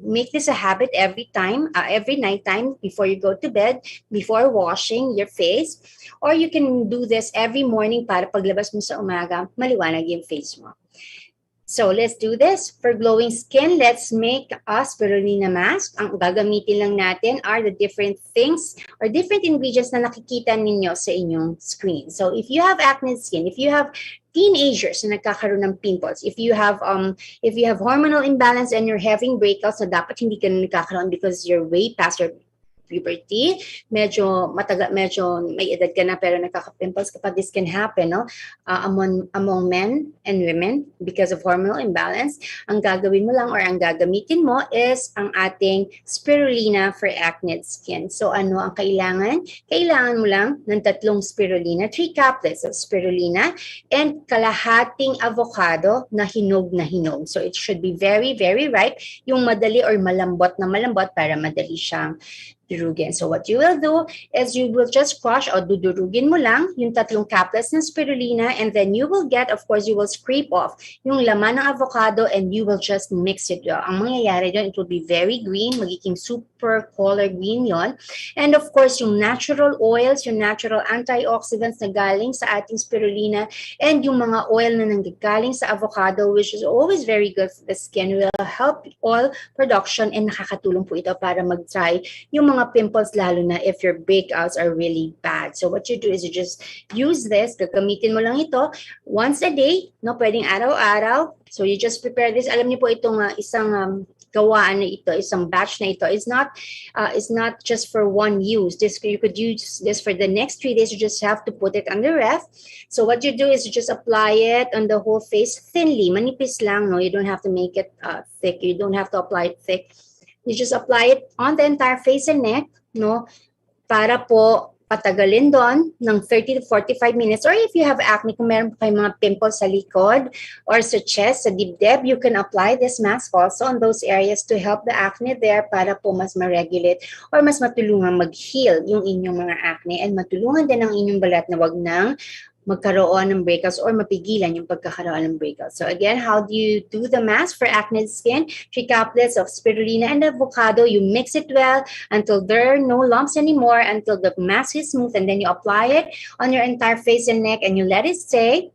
make this a habit every night time before you go to bed, before washing your face, or you can do this every morning para paglabas mo sa umaga, maliwanag yung face mo. So let's do this. For glowing skin, let's make a spirulina mask. Ang gagamitin lang natin are the different things or different ingredients na nakikita ninyo sa inyong screen. So if you have acne skin, if you have teenagers na nagkakaroon ng pimples, if you have hormonal imbalance and you're having breakouts na dapat hindi ka na nagkakaroon because you're way past your puberty, medyo may edad ka na pero nagkaka-pimples ka pa, this can happen, no? Among men and women because of hormonal imbalance. Ang gagawin mo lang or ang gagamitin mo is ang ating spirulina for acne skin. So ano ang kailangan? Kailangan mo lang ng 3 spirulina, 3 caplets of spirulina, and kalahating avocado na hinog na hinog. So it should be very, very ripe, yung madali or malambot na malambot para madali siyang durugin. So what you will do is you will just crush o dudurugin mo lang yung 3 caplets ng spirulina, and then you will get, of course, you will scrape off yung laman ng avocado and you will just mix it. Ang mangyayari doon, it will be very green, magiging super color green yon. And of course, yung natural oils, yung natural antioxidants na galing sa ating spirulina, and yung mga oil na nanggagaling sa avocado, which is always very good for the skin, will help oil production, and nakakatulong po ito para mag-dry yung mga pimples, lalo na if your breakouts are really bad. So what you do is you just use this, gagamitin mo lang ito once a day, no, pwedeng araw-araw. So you just prepare this. Alam niyo po itong isang gawaan na ito, isang batch na ito is not just for one use. You could use this for the next 3 days. You just have to put it on the ref. So what you do is you just apply it on the whole face thinly, manipis lang, no. You don't have to make it thick. You don't have to apply it thick. You just apply it on the entire face and neck, no? Para po patagalin doon ng 30 to 45 minutes. Or if you have acne, kung meron po kayong mga pimples sa likod or sa chest, sa dibdib, you can apply this mask also on those areas to help the acne there para po mas ma-regulate or mas matulungan mag-heal yung inyong mga acne, and matulungan din ang inyong balat na wag nang magkaroon ng breakouts or mapigilan yung pagkakaroon ng breakouts. So again, how do you do the mask for acne skin? 3 caplets of spirulina and avocado. You mix it well until there are no lumps anymore, until the mask is smooth, and then you apply it on your entire face and neck, and you let it stay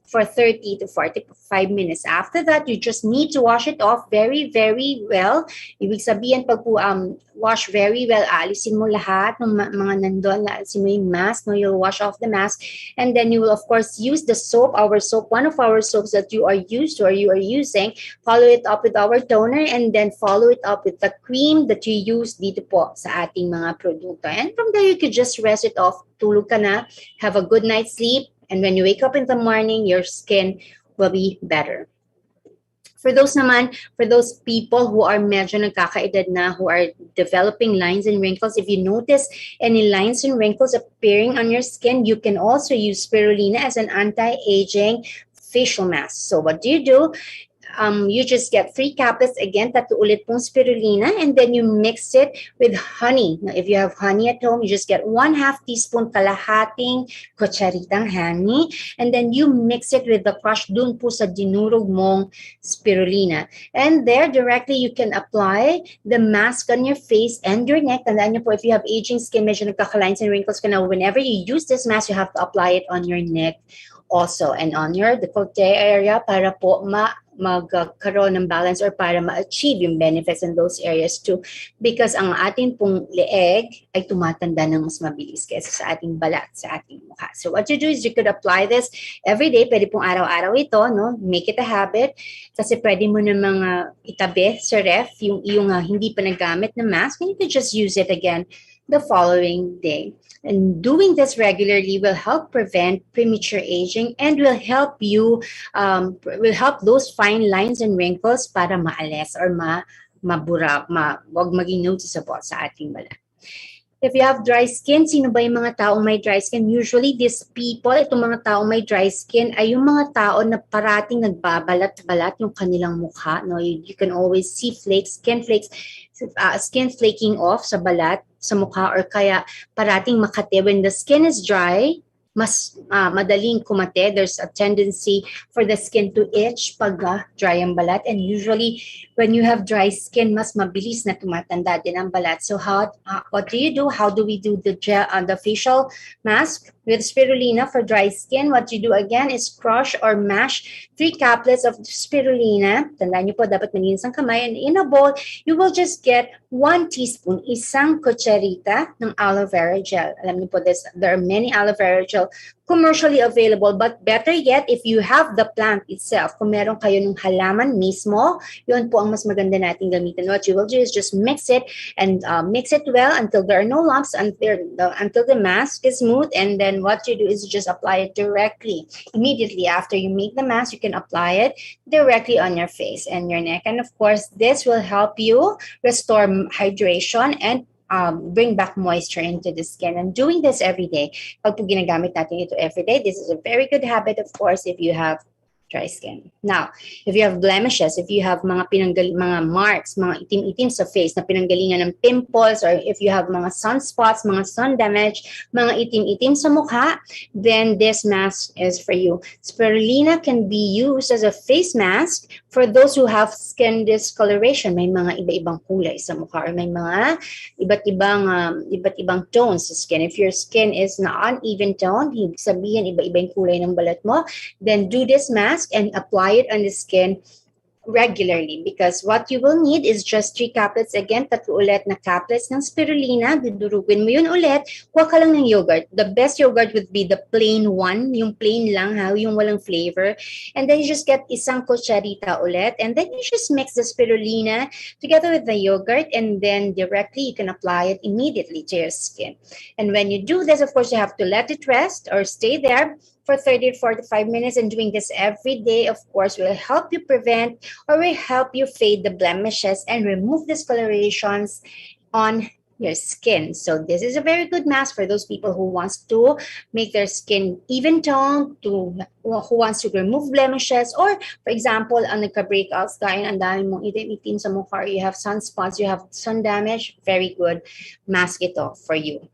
for 30 to 45 minutes. After that, you just need to wash it off very, very well. Ibig sabihin, pag po wash very well, alisin mo lahat ng mga nandun, alisin mo yung mask, no? You'll wash off the mask, and then you will, of course, use the soap, one of our soaps that you are used to or you are using. Follow it up with our toner, and then follow it up with the cream that you use dito po sa ating mga produkto. And from there, you could just rest it off. Tulog ka na, have a good night's sleep, and when you wake up in the morning, your skin will be better. For those people who are medyo nagkakaedad na, who are developing lines and wrinkles, if you notice any lines and wrinkles appearing on your skin, you can also use spirulina as an anti-aging facial mask. So what do? You just get 3 caplets, again, 3 ulit pong spirulina, and then you mix it with honey. Now, if you have honey at home, you just get 1/2 teaspoon, kalahating kutsaritang honey, and then you mix it with the crushed dun po sa dinurog mong spirulina. And there, directly, you can apply the mask on your face and your neck. Tandaan niyo po, if you have aging skin, medyo nagkaka-lines and wrinkles ka na, whenever you use this mask, you have to apply it on your neck also, and on your decollete area para po magkaroon ng balance or para ma-achieve yung benefits in those areas too, because ang ating pong leeg ay tumatanda ng mas mabilis kaysa sa ating balat, sa ating mukha. So what you do is you could apply this every day. Pwede pong araw-araw ito, no? Make it a habit, kasi pwede mo namang itabi sa ref yung hindi pa nagamit na mask, and you could just use it again the following day. And doing this regularly will help prevent premature aging and will help those fine lines and wrinkles para maalis or wag maging noticeable sa ating balat. If you have dry skin, sino ba yung mga taong may dry skin? Usually, these people, itong mga taong may dry skin, ay yung mga tao na parating nagbabalat-balat yung kanilang mukha. No? You can always see skin flaking off sa balat, sa mukha, or kaya parating makati. When the skin is dry, mas madaling kumate. There's a tendency for the skin to itch pag dry ang balat. And usually, when you have dry skin, mas mabilis na tumatanda din ang balat. So what do you do? How do we do the facial mask? With spirulina for dry skin, what you do again is crush or mash 3 caplets of spirulina. Tandaan niyo po, dapat malinis ang kamay. And in a bowl, you will just get 1 teaspoon, isang kutsarita ng aloe vera gel. Alam niyo po, there are many aloe vera gel commercially available, but better yet, if you have the plant itself, kung meron kayo ng halaman mismo, yun po ang mas maganda nating gamitin. What you will do is just mix it and mix it well until there are no lumps, until the mask is smooth, and then what you do is just apply it directly. Immediately after you make the mask, you can apply it directly on your face and your neck. And of course, this will help you restore hydration and bring back moisture into the skin. And doing this every day, pag po ginagamit natin ito every day, this is a very good habit, of course, if you have dry skin. Now, if you have blemishes, if you have mga marks, mga itim-itim sa face na pinanggalingan ng pimples, or if you have mga sunspots, mga sun damage, mga itim-itim sa mukha, then this mask is for you. Spirulina can be used as a face mask for those who have skin discoloration. May mga iba-ibang kulay sa mukha, or may mga iba't ibang tones sa skin. If your skin is na uneven tone, ibig sabihin iba-iba yung kulay ng balat mo, then do this mask and apply it on the skin regularly, because what you will need is just 3 caplets. Again, 3 ulit na caplets ng spirulina. Dudurugin mo yun ulit. Kuha ka lang ng yogurt. The best yogurt would be the plain one, yung plain lang, yung walang flavor. And then you just get isang kutsarita ulit, and then you just mix the spirulina together with the yogurt, and then directly you can apply it immediately to your skin. And when you do this, of course, you have to let it rest or stay there for 30 to 45 minutes, and doing this every day, of course, will help you prevent or will help you fade the blemishes and remove discolorations on your skin. So this is a very good mask for those people who wants to make their skin even toned, who wants to remove blemishes, or for example, ang nagka-breakouts dahil ang dami mong itim-itim sa mukha, you have sunspots, you have sun damage, very good mask ito for you.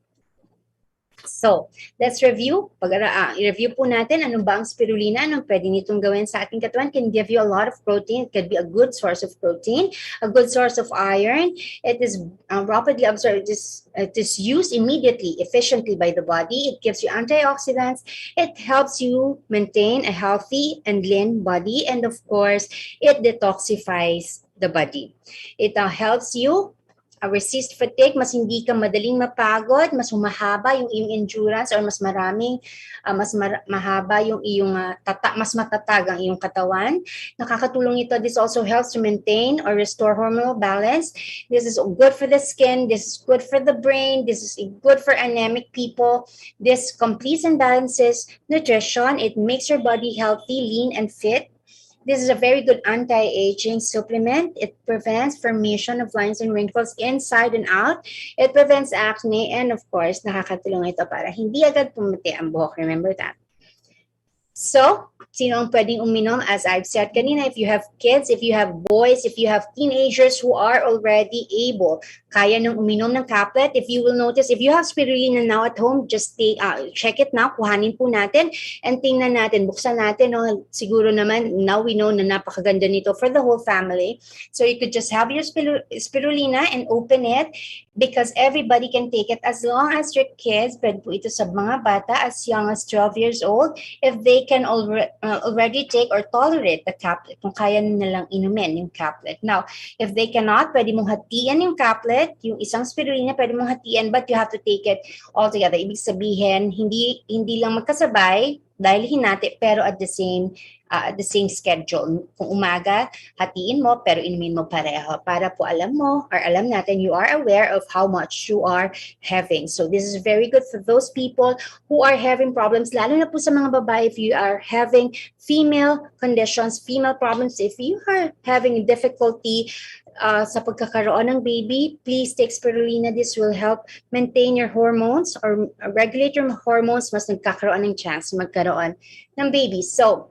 So, let's review. I-review po natin ano ba ang spirulina, anong pwede nitong gawin sa ating katawan. Can give you a lot of protein. It can be a good source of protein, a good source of iron. It is rapidly absorbed. It is used immediately, efficiently by the body. It gives you antioxidants. It helps you maintain a healthy and lean body. And of course, it detoxifies the body. It helps you resist fatigue, mas hindi ka madaling mapagod, mas humahaba yung iyong endurance, or mas mahaba yung iyong mas matatag ang iyong katawan. Nakakatulong ito. This also helps to maintain or restore hormonal balance. This is good for the skin. This is good for the brain. This is good for anemic people. This completes and balances nutrition. It makes your body healthy, lean, and fit. This is a very good anti-aging supplement. It prevents formation of lines and wrinkles inside and out. It prevents acne, and of course, nakakatulong ito para hindi agad pumuti ang buhok. Remember that. So, sino ang pwedeng uminom? As I've said kanina, if you have kids, if you have boys, if you have teenagers who are already able, kaya nang uminom ng caplet. If you will notice, if you have spirulina now at home, just check it now, kuhanin po natin, and tingnan natin, buksan natin. No? Siguro naman, now we know na napakaganda nito for the whole family. So you could just have your spirulina and open it, because everybody can take it as long as your kids, pwede po ito sa mga bata as young as 12 years old, if they can already take or tolerate the caplet, kung kaya nilang inumin yung caplet. Now, if they cannot, pwede mong hatian yung caplet, yung isang spirulina, pwede mong hatian, but you have to take it all together. Ibig sabihin, hindi lang magkasabay dahil hinati, pero at the same schedule. Kung umaga, hatiin mo, pero inumin mo pareho. Para po alam mo, or alam natin, you are aware of how much you are having. So this is very good for those people who are having problems, lalo na po sa mga babae, if you are having female conditions, female problems, if you are having difficulty sa pagkakaroon ng baby, please take spirulina. This will help maintain your hormones or regulate your hormones, mas nagkakaroon ng chance magkaroon ng baby. So,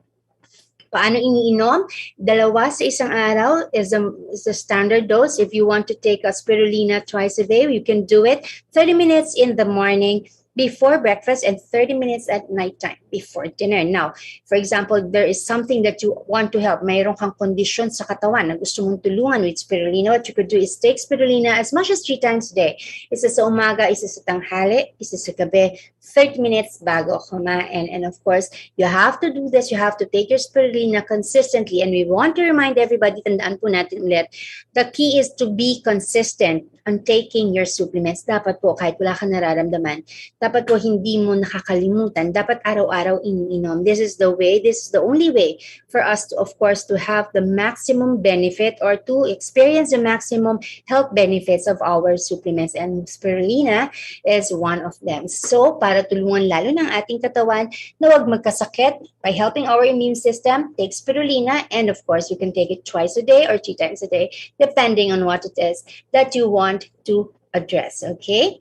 paano iniinom? 2 sa isang araw is the standard dose. If you want to take a spirulina twice a day, you can do it 30 minutes in the morning, before breakfast and 30 minutes at nighttime before dinner. Now, for example, there is something that you want to help. Mayroon kang condition sa katawan na gusto mong tulungan with spirulina. What you could do is take spirulina as much as 3 times a day. Isa sa umaga, isa sa tanghali, isa sa gabi, 30 minutes bago kumain. And of course, you have to do this. You have to take your spirulina consistently. And we want to remind everybody, tandaan po natin ulit, the key is to be consistent on taking your supplements. Dapat po, kahit wala kang nararamdaman, dapat po hindi mo nakakalimutan. Dapat araw-araw iniinom. This is the way, this is the only way for us to, of course, to have the maximum benefit or to experience the maximum health benefits of our supplements. And spirulina is one of them. So, para tulungan lalo ng ating katawan na huwag magkasakit by helping our immune system, take spirulina. And of course, you can take it twice a day or 3 times a day, depending on what it is that you want to address. Okay?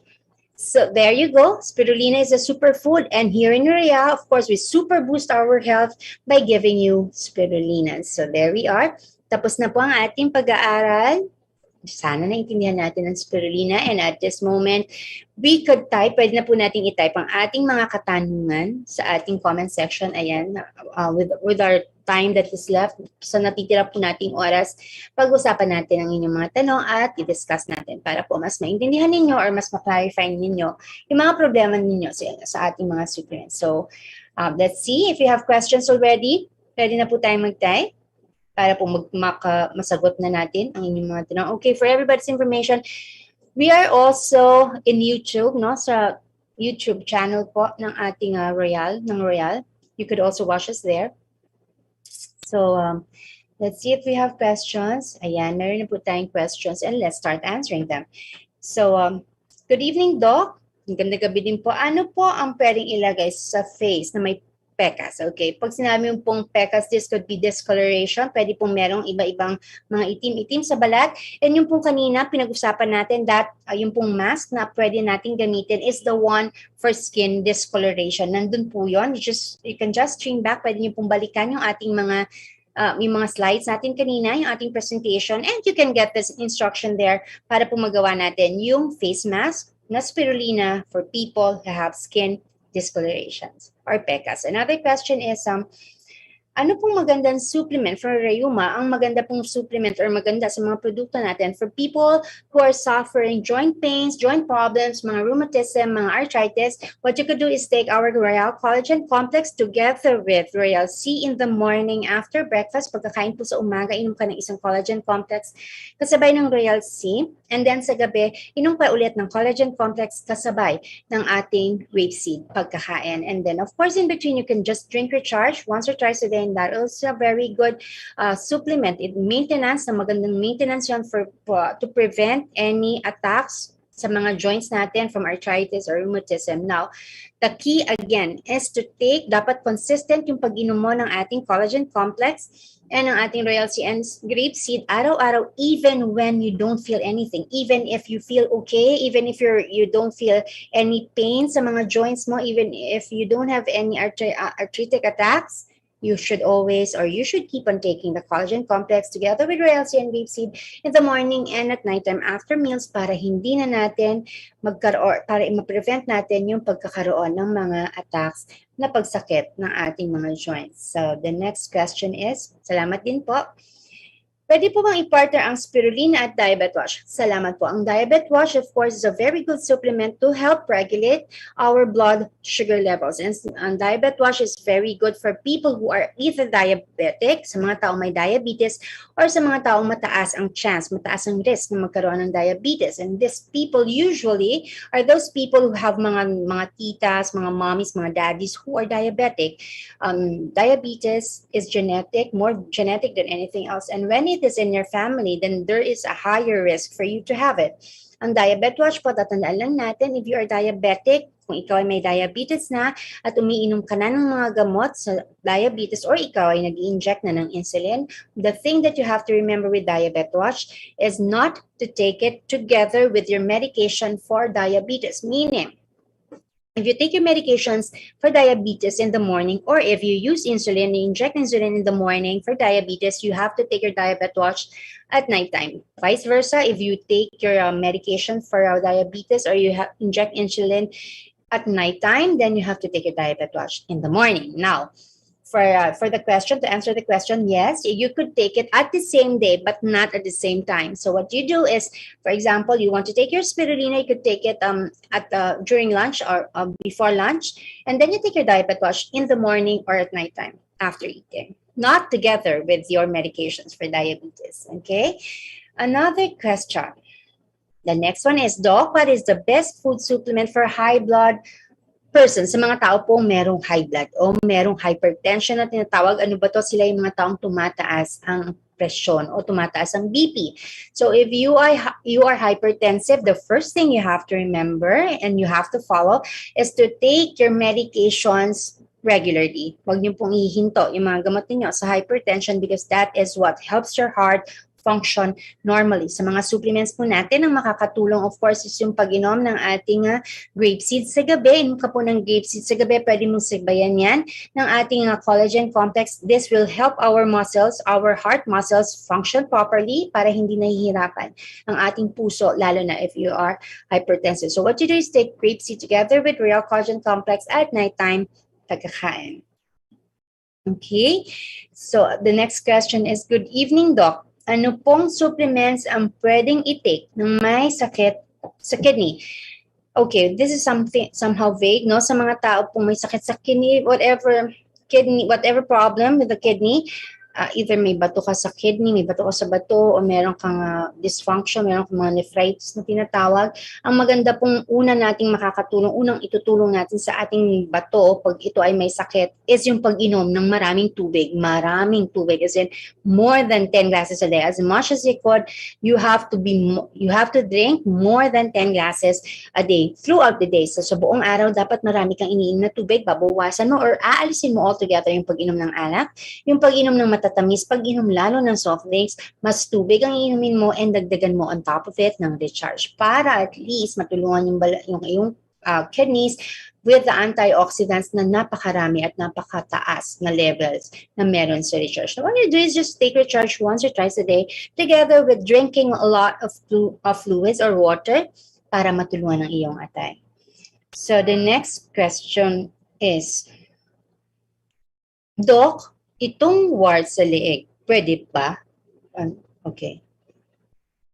So there you go. Spirulina is a superfood, and here in Royale, of course, we super boost our health by giving you spirulina. So there we are. Tapos na po ang ating pag-aaral. Sana naintindihan natin ang spirulina, and at this moment, we could type, pwede na po natin i-type ang ating mga katanungan sa ating comment section. Ayan, with our time that is left, sa natitira po nating oras, pag-usapan natin ang inyong mga tanong at i-discuss natin para po mas maintindihan ninyo or mas ma-clarify ninyo yung mga problema ninyo sa ating mga supplements. So, let's see if you have questions already. Pwede na po tayong mag-type para po masagot na natin ang inyong mga tanong. Okay, for everybody's information, we are also in YouTube, no? Sa YouTube channel po ng ating Royale. You could also watch us there. So, let's see if we have questions. Ayan, meron na po tayong questions, and let's start answering them. So, good evening, Doc. Magandang gabi din po. Ano po ang pwedeng ilagay sa face na may pecas? Okay, pag sinabi mo pong pecas, this could be discoloration. Pwede pong merong iba-ibang mga itim-itim sa balat. And yung pong kanina, pinag-usapan natin that yung pong mask na pwede natin gamitin is the one for skin discoloration. Nandun po yun. You can just stream back. Pwede nyo pong balikan yung ating yung mga slides natin kanina, yung ating presentation, and you can get this instruction there para po magawa natin yung face mask na spirulina for people who have skin discolorations or pecas. Another question is, ano pong magandang supplement for rheuma? Ang maganda pong supplement or maganda sa mga produkto natin for people who are suffering joint pains, joint problems, mga rheumatism, mga arthritis, what you could do is take our Royale Collagen Complex together with Royale C in the morning after breakfast. Pagkakain po sa umaga, inom ka ng isang collagen complex kasabay ng Royale C. And then sa gabi, inom pa ulit ng collagen complex kasabay ng ating rapeseed pagkakain. And then of course, in between, you can just drink recharge once or twice a day. And that is a very good supplement. Maintenance, na magandang maintenance yun to prevent any attacks sa mga joints natin from arthritis or rheumatism. Now, the key again is to take, dapat consistent yung pag-inom mo ng ating collagen complex and ang ating Royale C and grapeseed araw-araw, even when you don't feel anything, even if you feel okay, even if you don't feel any pain sa mga joints mo, even if you don't have any arthritic attacks, you should always, or you should keep on taking the collagen complex together with Royale C and grapeseed in the morning and at nighttime after meals para hindi na natin para ma-prevent natin yung pagkakaroon ng mga attacks na pagsakit ng ating mga joints. So the next question is, salamat din po. Pwede po bang i-partner ang spirulina at diabetes wash? Salamat po. Ang diabetes wash, of course, is a very good supplement to help regulate our blood sugar levels. And ang diabetes wash is very good for people who are either diabetic, sa mga taong may diabetes, or sa mga taong mataas ang risk na magkaroon ng diabetes. And these people usually are those people who have mga titas, mga mommies, mga daddies who are diabetic. Diabetes is genetic, more genetic than anything else. And when it is in your family, then there is a higher risk for you to have it. Ang diabetes watch po, tatandaan lang natin, if you are diabetic, kung ikaw ay may diabetes na at umiinom ka na ng mga gamot sa diabetes or ikaw ay nag-i-inject na ng insulin, the thing that you have to remember with diabetes watch is not to take it together with your medication for diabetes. Meaning, if you take your medications for diabetes in the morning, or if you use insulin, you inject insulin in the morning for diabetes, you have to take your diabetes watch at nighttime. Vice versa, if you take your medication for diabetes or you inject insulin at nighttime, then you have to take your diet watch in the morning. Now, for the question, to answer the question, yes, you could take it at the same day, but not at the same time. So what you do is, for example, you want to take your spirulina, you could take it during lunch or before lunch, and then you take your diet watch in the morning or at nighttime after eating, not together with your medications for diabetes. Okay. Another question. The next one is, Doc, what is the best food supplement for high blood person, sa mga tao pong merong high blood o merong hypertension na tinatawag, ano ba to? Sila yung mga taong tumataas ang presyon o tumataas ang BP. So if you are hypertensive, the first thing you have to remember and you have to follow is to take your medications regularly. Huwag niyo pong ihinto yung mga gamot niyo sa hypertension because that is what helps your heart function normally. Sa mga supplements po natin, ang makakatulong of course is yung pag-inom ng ating grape seeds sa gabi. Inom ka po ng grape seeds sa gabi, pwede mong sibayan yan ng ating collagen complex. This will help our muscles, our heart muscles function properly para hindi nahihirapan ang ating puso, lalo na if you are hypertensive. So what you do is take grape seed together with Royale collagen complex at nighttime pagkakain. Okay, so the next question is, good evening, Doc. Ano pong supplements ang pwedeng i-take ng may sakit sa kidney? Okay, this is something somehow vague, no? Sa mga tao pong may sakit sa kidney, whatever problem with the kidney, either may bato ka sa kidney, may bato ka sa bato, o meron kang dysfunction, meron kang mga nephritis na tinatawag. Ang maganda pong unang itutulong natin sa ating bato pag ito ay may sakit is yung pag-inom ng maraming tubig, as in more than 10 glasses a day. As much as you could, you have to drink more than 10 glasses a day throughout the day. So sa buong araw, dapat marami kang iniinom na tubig, babawasan mo or aalisin mo altogether yung pag-inom ng alak, yung pag-inom ng matatamis, pag-inom lalo ng soft drinks, mas tubig ang inumin mo and dagdagan mo on top of it ng recharge para at least matulungan yung iyong kidneys with the antioxidants na napakarami at napakataas na levels na meron sa recharge. So what you do is just take recharge once or twice a day together with drinking a lot of fluids or water para matulungan ang iyong atay. So the next question is, Doc, itong warts sa leeg, pwede ba? Okay.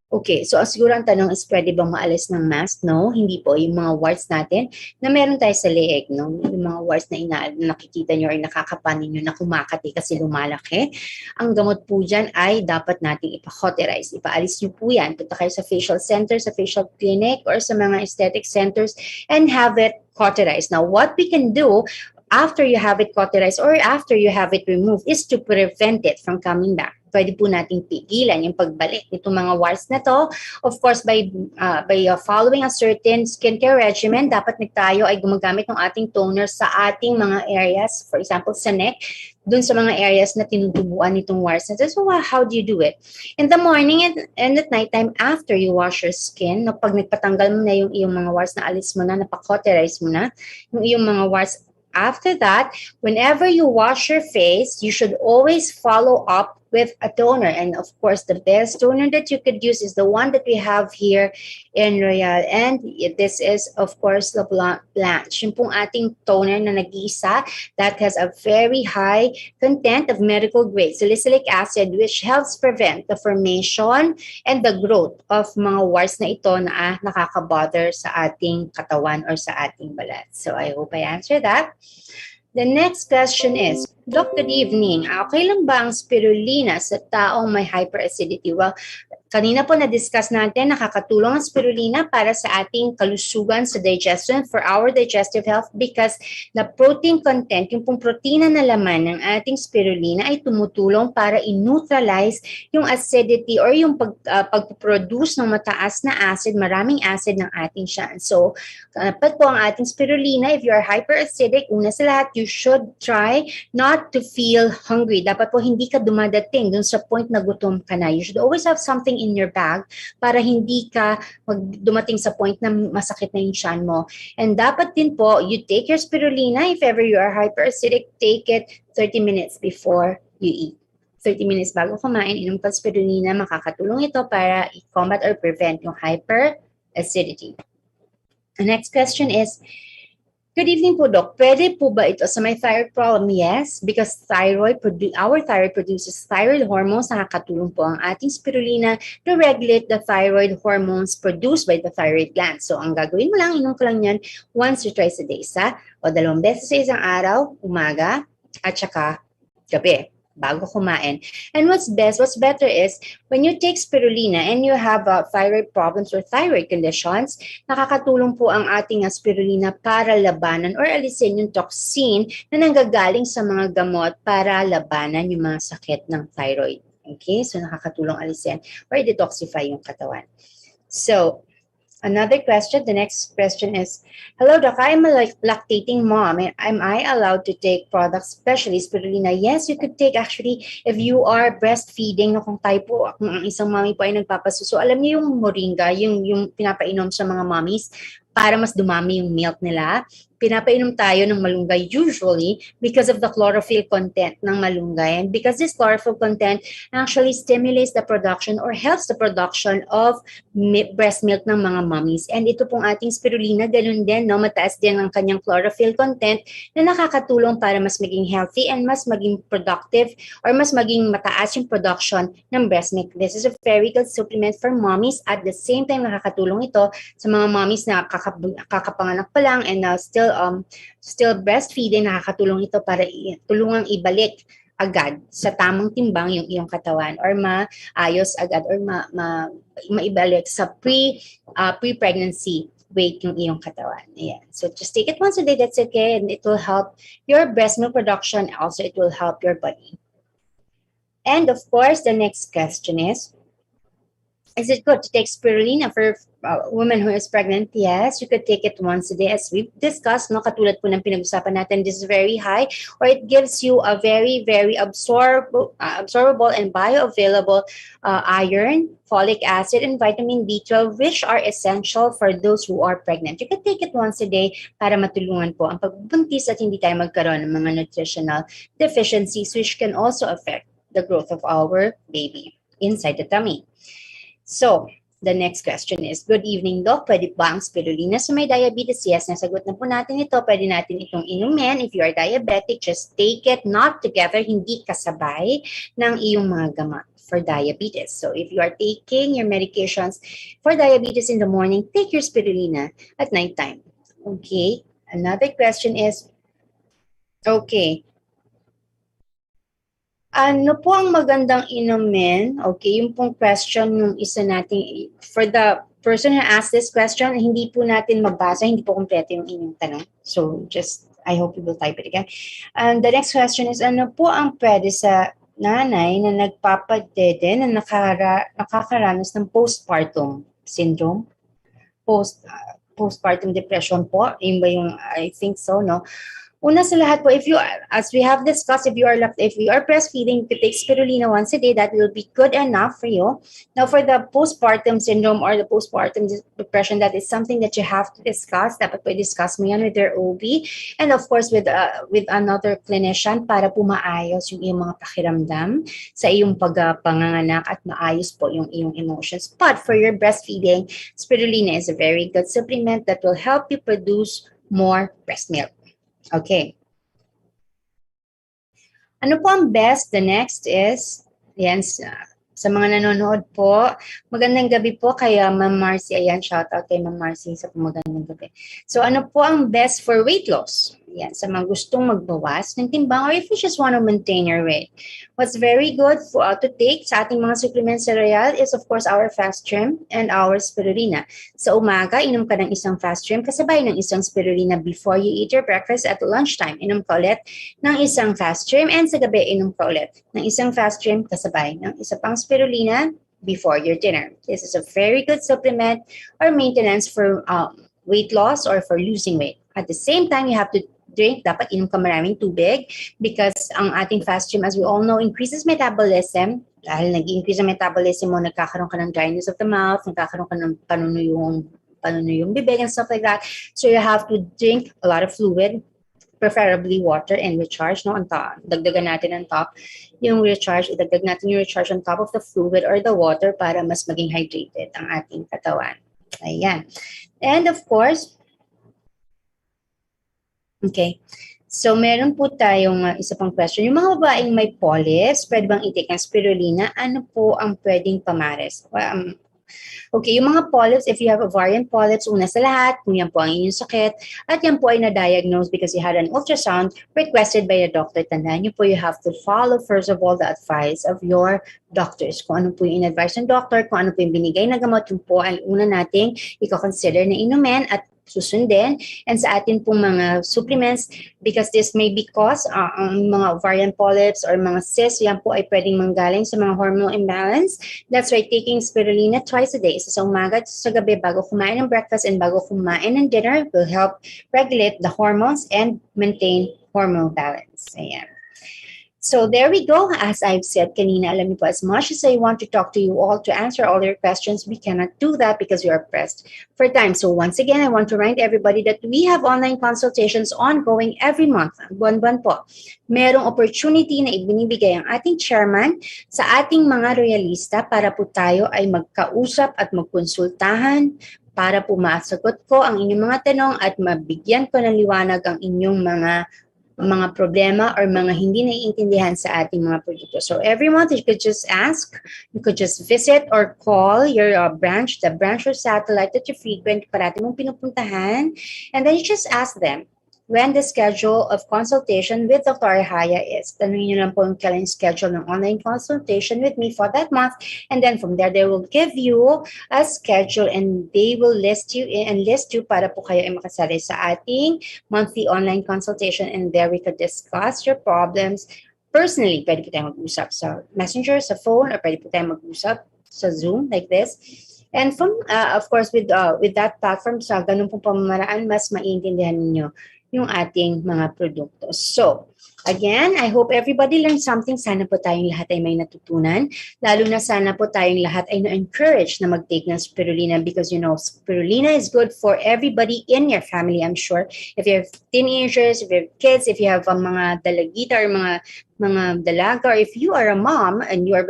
Okay, so siguro ang tanong is, pwede bang maalis ng mask? No, hindi po. Yung mga warts natin na meron tayo sa leeg, no? Yung mga warts na nakikita nyo or nakakapanin nyo na kumakati kasi lumalaki, ang gamot po dyan ay dapat nating ipa-cauterize. Ipaalis nyo po yan. Punta kayo sa facial center, sa facial clinic, or sa mga aesthetic centers and have it cauterized. Now, what we can do after you have it cauterized or after you have it removed is to prevent it from coming back. Pwede po nating pigilan yung pagbalik nitong mga warts na to. Of course, by following a certain skincare regimen, dapat tayo ay gumagamit ng ating toner sa ating mga areas. For example, sa neck, dun sa mga areas na tinutubuan nitong warts na to. So how do you do it? In the morning and at nighttime, after you wash your skin, no, pag nagpatanggal mo na yung iyong mga warts, na alis mo na, napakauterize mo na, yung iyong mga warts. After that, whenever you wash your face, you should always follow up with a toner. And of course, the best toner that you could use is the one that we have here in Royale. And this is, of course, the Blanche. Yung pong ating toner na nag-iisa that has a very high content of medical grade salicylic acid, which helps prevent the formation and the growth of mga warts na ito na nakaka-bother sa ating katawan or sa ating balat. So I hope I answered that. The next question is, Doc, good evening. Okay lang ba ang spirulina sa taong may hyperacidity? Well, kanina po na-discuss natin, nakakatulong ang spirulina para sa ating kalusugan sa digestion, for our digestive health, because the protein content, yung pong protina na laman ng ating spirulina ay tumutulong para i-neutralize yung acidity or yung pag-produce ng mataas na acid, maraming acid ng ating tiyan. So, dapat po ang ating spirulina, if you are hyperacidic, una sa lahat, you should try not to feel hungry. Dapat po hindi ka dumadating dun sa point na gutom ka na. You should always have something in your bag para hindi ka dumating sa point na masakit na yung tiyan mo. And dapat din po, you take your spirulina. If ever you are hyperacidic, take it 30 minutes before you eat. 30 minutes bago kumain, inom ka spirulina, makakatulong ito para i-combat or prevent yung hyperacidity. The next question is, Good evening po, Doc. Pwede po ba ito sa may thyroid problem? Yes, because our thyroid produces thyroid hormones. Nakakatulong po ang ating spirulina to regulate the thyroid hormones produced by the thyroid gland. So, ang gagawin mo lang, inom ka lang yan once or twice a day, o 2 beses sa isang araw, umaga, at saka gabi, bago kumain. And what's better is when you take spirulina and you have thyroid problems or thyroid conditions, nakakatulong po ang ating spirulina para labanan or alisin yung toxin na nanggagaling sa mga gamot para labanan yung mga sakit ng thyroid. Okay? So nakakatulong alisin or detoxify yung katawan. So, another question, the next question is, hello, Doc, I am a lactating mom. Am I allowed to take products, especially spirulina? Yes, you could take actually if you are breastfeeding. No, kung tayo po, kung ang isang mommy po ay nagpapasuso, alam niyo yung moringa, yung pinapainom sa mga mommies para mas dumami yung milk nila. Pinapainom tayo ng malunggay usually because of the chlorophyll content ng malunggay. And because this chlorophyll content actually stimulates the production or helps the production of breast milk ng mga mommies. And ito pong ating spirulina, ganun din, no? Mataas din ang kanyang chlorophyll content na nakakatulong para mas maging healthy and mas maging productive or mas maging mataas yung production ng breast milk. This is a very good supplement for mommies. At the same time, nakakatulong ito sa mga mommies na kakapanganak pa lang and still breastfeeding. Nakakatulong ito para tulungang ibalik agad sa tamang timbang yung iyong katawan or maayos agad or maibalik sa pre-pregnancy weight yung iyong katawan. Ayan. So just take it once a day, that's okay, and it will help your breast milk production. Also, it will help your body. And of course, the next question is it good to take spirulina for a woman who is pregnant? Yes, you could take it once a day as we've discussed. No, katulad po ng pinag-usapan natin, this is very high or it gives you a very, very absorbable and bioavailable iron, folic acid, and vitamin B12, which are essential for those who are pregnant. You could take it once a day para matulungan po ang pagbubuntis at hindi tayo magkaroon ng mga nutritional deficiencies which can also affect the growth of our baby inside the tummy. So, the next question is, good evening, Doc. Pwede ba ang spirulina sa may diabetes? Yes, nasagot na po natin ito. Pwede natin itong inumin. If you are diabetic, just take it, not together, hindi kasabay ng iyong mga gamot for diabetes. So, if you are taking your medications for diabetes in the morning, take your spirulina at nighttime. Okay? Another question is, okay, ano po ang magandang inumin? Okay, yung pong question yung isa natin. For the person who asked this question, hindi po natin mabasa, hindi po kompleto yung inyong tanong. So, I hope you will type it again. And the next question is, ano po ang pwede sa nanay na nagpapadede na nakakaranas ng postpartum syndrome? Postpartum depression po? Yun ba yung, I think so, no? Una sa lahat po, as we have discussed, if you are breastfeeding, you take spirulina once a day, that will be good enough for you. Now, for the postpartum syndrome or the postpartum depression, that is something that you have to discuss. Dapat po i-discuss mo yan with your OB and of course with another clinician para po maayos yung iyong mga pakiramdam sa iyong pagpanganganak at maayos po yung iyong emotions. But for your breastfeeding, spirulina is a very good supplement that will help you produce more breast milk. Okay. Ano po ang best? The next is, yan, sa mga nanonood po, magandang gabi po kay Ma'am Marcy. Ayan, shout out kay Ma'am Marcy sa magandang gabi. So ano po ang best for weight loss? Yan, sa mga gustong magbawas ng timbang or if you just want to maintain your weight. What's very good to take sa ating mga supplements sa Royale is of course our fast trim and our spirulina. Sa umaga, inom ka ng isang fast trim kasabay ng isang spirulina before you eat your breakfast. At lunchtime, inom ka ulit ng isang fast trim and sa gabi, inom ka ulit ng isang fast trim kasabay ng isa pang spirulina before your dinner. This is a very good supplement or maintenance for weight loss or for losing weight. At the same time, you have to drink, dapat inom ka maraming tubig because ang ating fast trim, as we all know, increases metabolism. Dahil nag-increase ang metabolism mo, nagkakaroon ka ng dryness of the mouth, nagkakaroon ka ng panunuyong bibig and stuff like that. So you have to drink a lot of fluid, preferably water and recharge. No? Dagdagan natin on top yung recharge, idagdag natin yung recharge on top of the fluid or the water para mas maging hydrated ang ating katawan. Ayan. And of course, Okay. So, meron po tayong isa pang question. Yung mga babaeng may polyps, pwede bang i-take ang spirulina? Ano po ang pwedeng pamares? Okay, yung mga polyps, if you have ovarian polyps, una sa lahat, kung yan po ang inyong sakit, at yan po ay na-diagnose because you had an ultrasound requested by a doctor, tandaan niyo po, you have to follow first of all the advice of your doctors. Kung ano po yung in-advise ng doctor, kung ano po yung binigay na gamot, yun po ang una nating i-consider na inumin at susundin. And sa atin pong mga supplements, because this may be cause ang mga ovarian polyps or mga cysts, yan po ay pwedeng manggaling sa mga hormonal imbalance. That's why taking spirulina twice a day, sa umaga at sa gabi bago kumain ng breakfast and bago kumain ng dinner will help regulate the hormones and maintain hormonal balance. Ayan. So there we go. As I've said kanina, alam niyo po, as much as I want to talk to you all to answer all your questions, we cannot do that because we are pressed for time. So once again, I want to remind everybody that we have online consultations ongoing every month. Buwan-buwan po. Merong opportunity na ibinibigay ang ating chairman sa ating mga royalista para po tayo ay magkausap at magkonsultahan para po masagot ko ang inyong mga tanong at mabigyan ko ng liwanag ang inyong mga problema or mga hindi naiintindihan sa ating mga produkto. So every month, you could just ask, you could just visit or call your branch, the branch or satellite that you frequent, parati mong pinupuntahan, and then you just ask them when the schedule of consultation with Dr. Haya is. Tanungin nyo lang po yung kailan schedule ng online consultation with me for that month, and then from there, they will give you a schedule and they will list you para po kayo ay makasali sa ating monthly online consultation, and there we could discuss your problems personally. Pwede po tayong mag-usap sa messenger, sa phone, or pwede po tayong mag-usap sa Zoom like this. And from, of course, with that platform, sa ganun pong pamamaraan, mas maiintindihan ninyo yung ating mga produkto. So, again, I hope everybody learned something. Sana po tayong lahat ay may natutunan. Lalo na sana po tayong lahat ay na-encourage na mag-take ng spirulina because, you know, spirulina is good for everybody in your family, I'm sure. If you have teenagers, if you have kids, if you have mga dalagita or mga dalaga, or if you are a mom and you are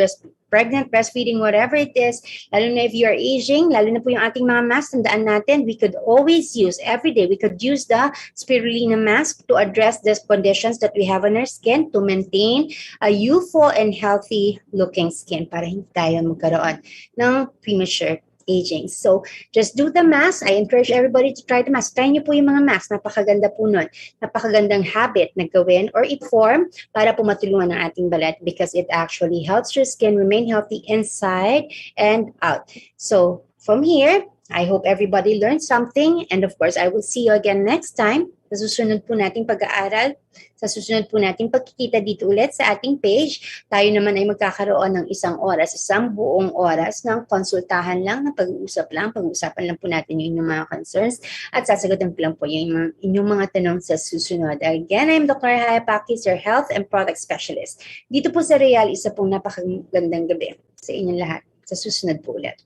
pregnant, breastfeeding, whatever it is, lalo na if you are aging, lalo na po yung ating mga mask, tandaan natin, we could always use, every day, we could use the spirulina mask to address these conditions that we have on our skin to maintain a youthful and healthy looking skin para hindi tayo magkaroon ng premature aging. So, just do the mask. I encourage everybody to try the mask. Try niyo po yung mga mask. Napakaganda po nun. Napakagandang habit na gawin or i-form para po matulungan ang ating balat because it actually helps your skin remain healthy inside and out. So, from here, I hope everybody learned something. And of course, I will see you again next time sa susunod po nating pag-aaral, sa susunod po nating pagkikita dito ulit sa ating page. Tayo naman ay magkakaroon ng isang buong oras ng konsultahan lang, na pag-uusapan lang po natin yung inyong mga concerns at sasagutin ko lang po yung inyong mga tanong sa susunod. Again, I'm Dr. Haya Pakis, your health and product specialist. Dito po sa Royale, isa pong napakagandang gabi sa inyong lahat. Sa susunod po ulit.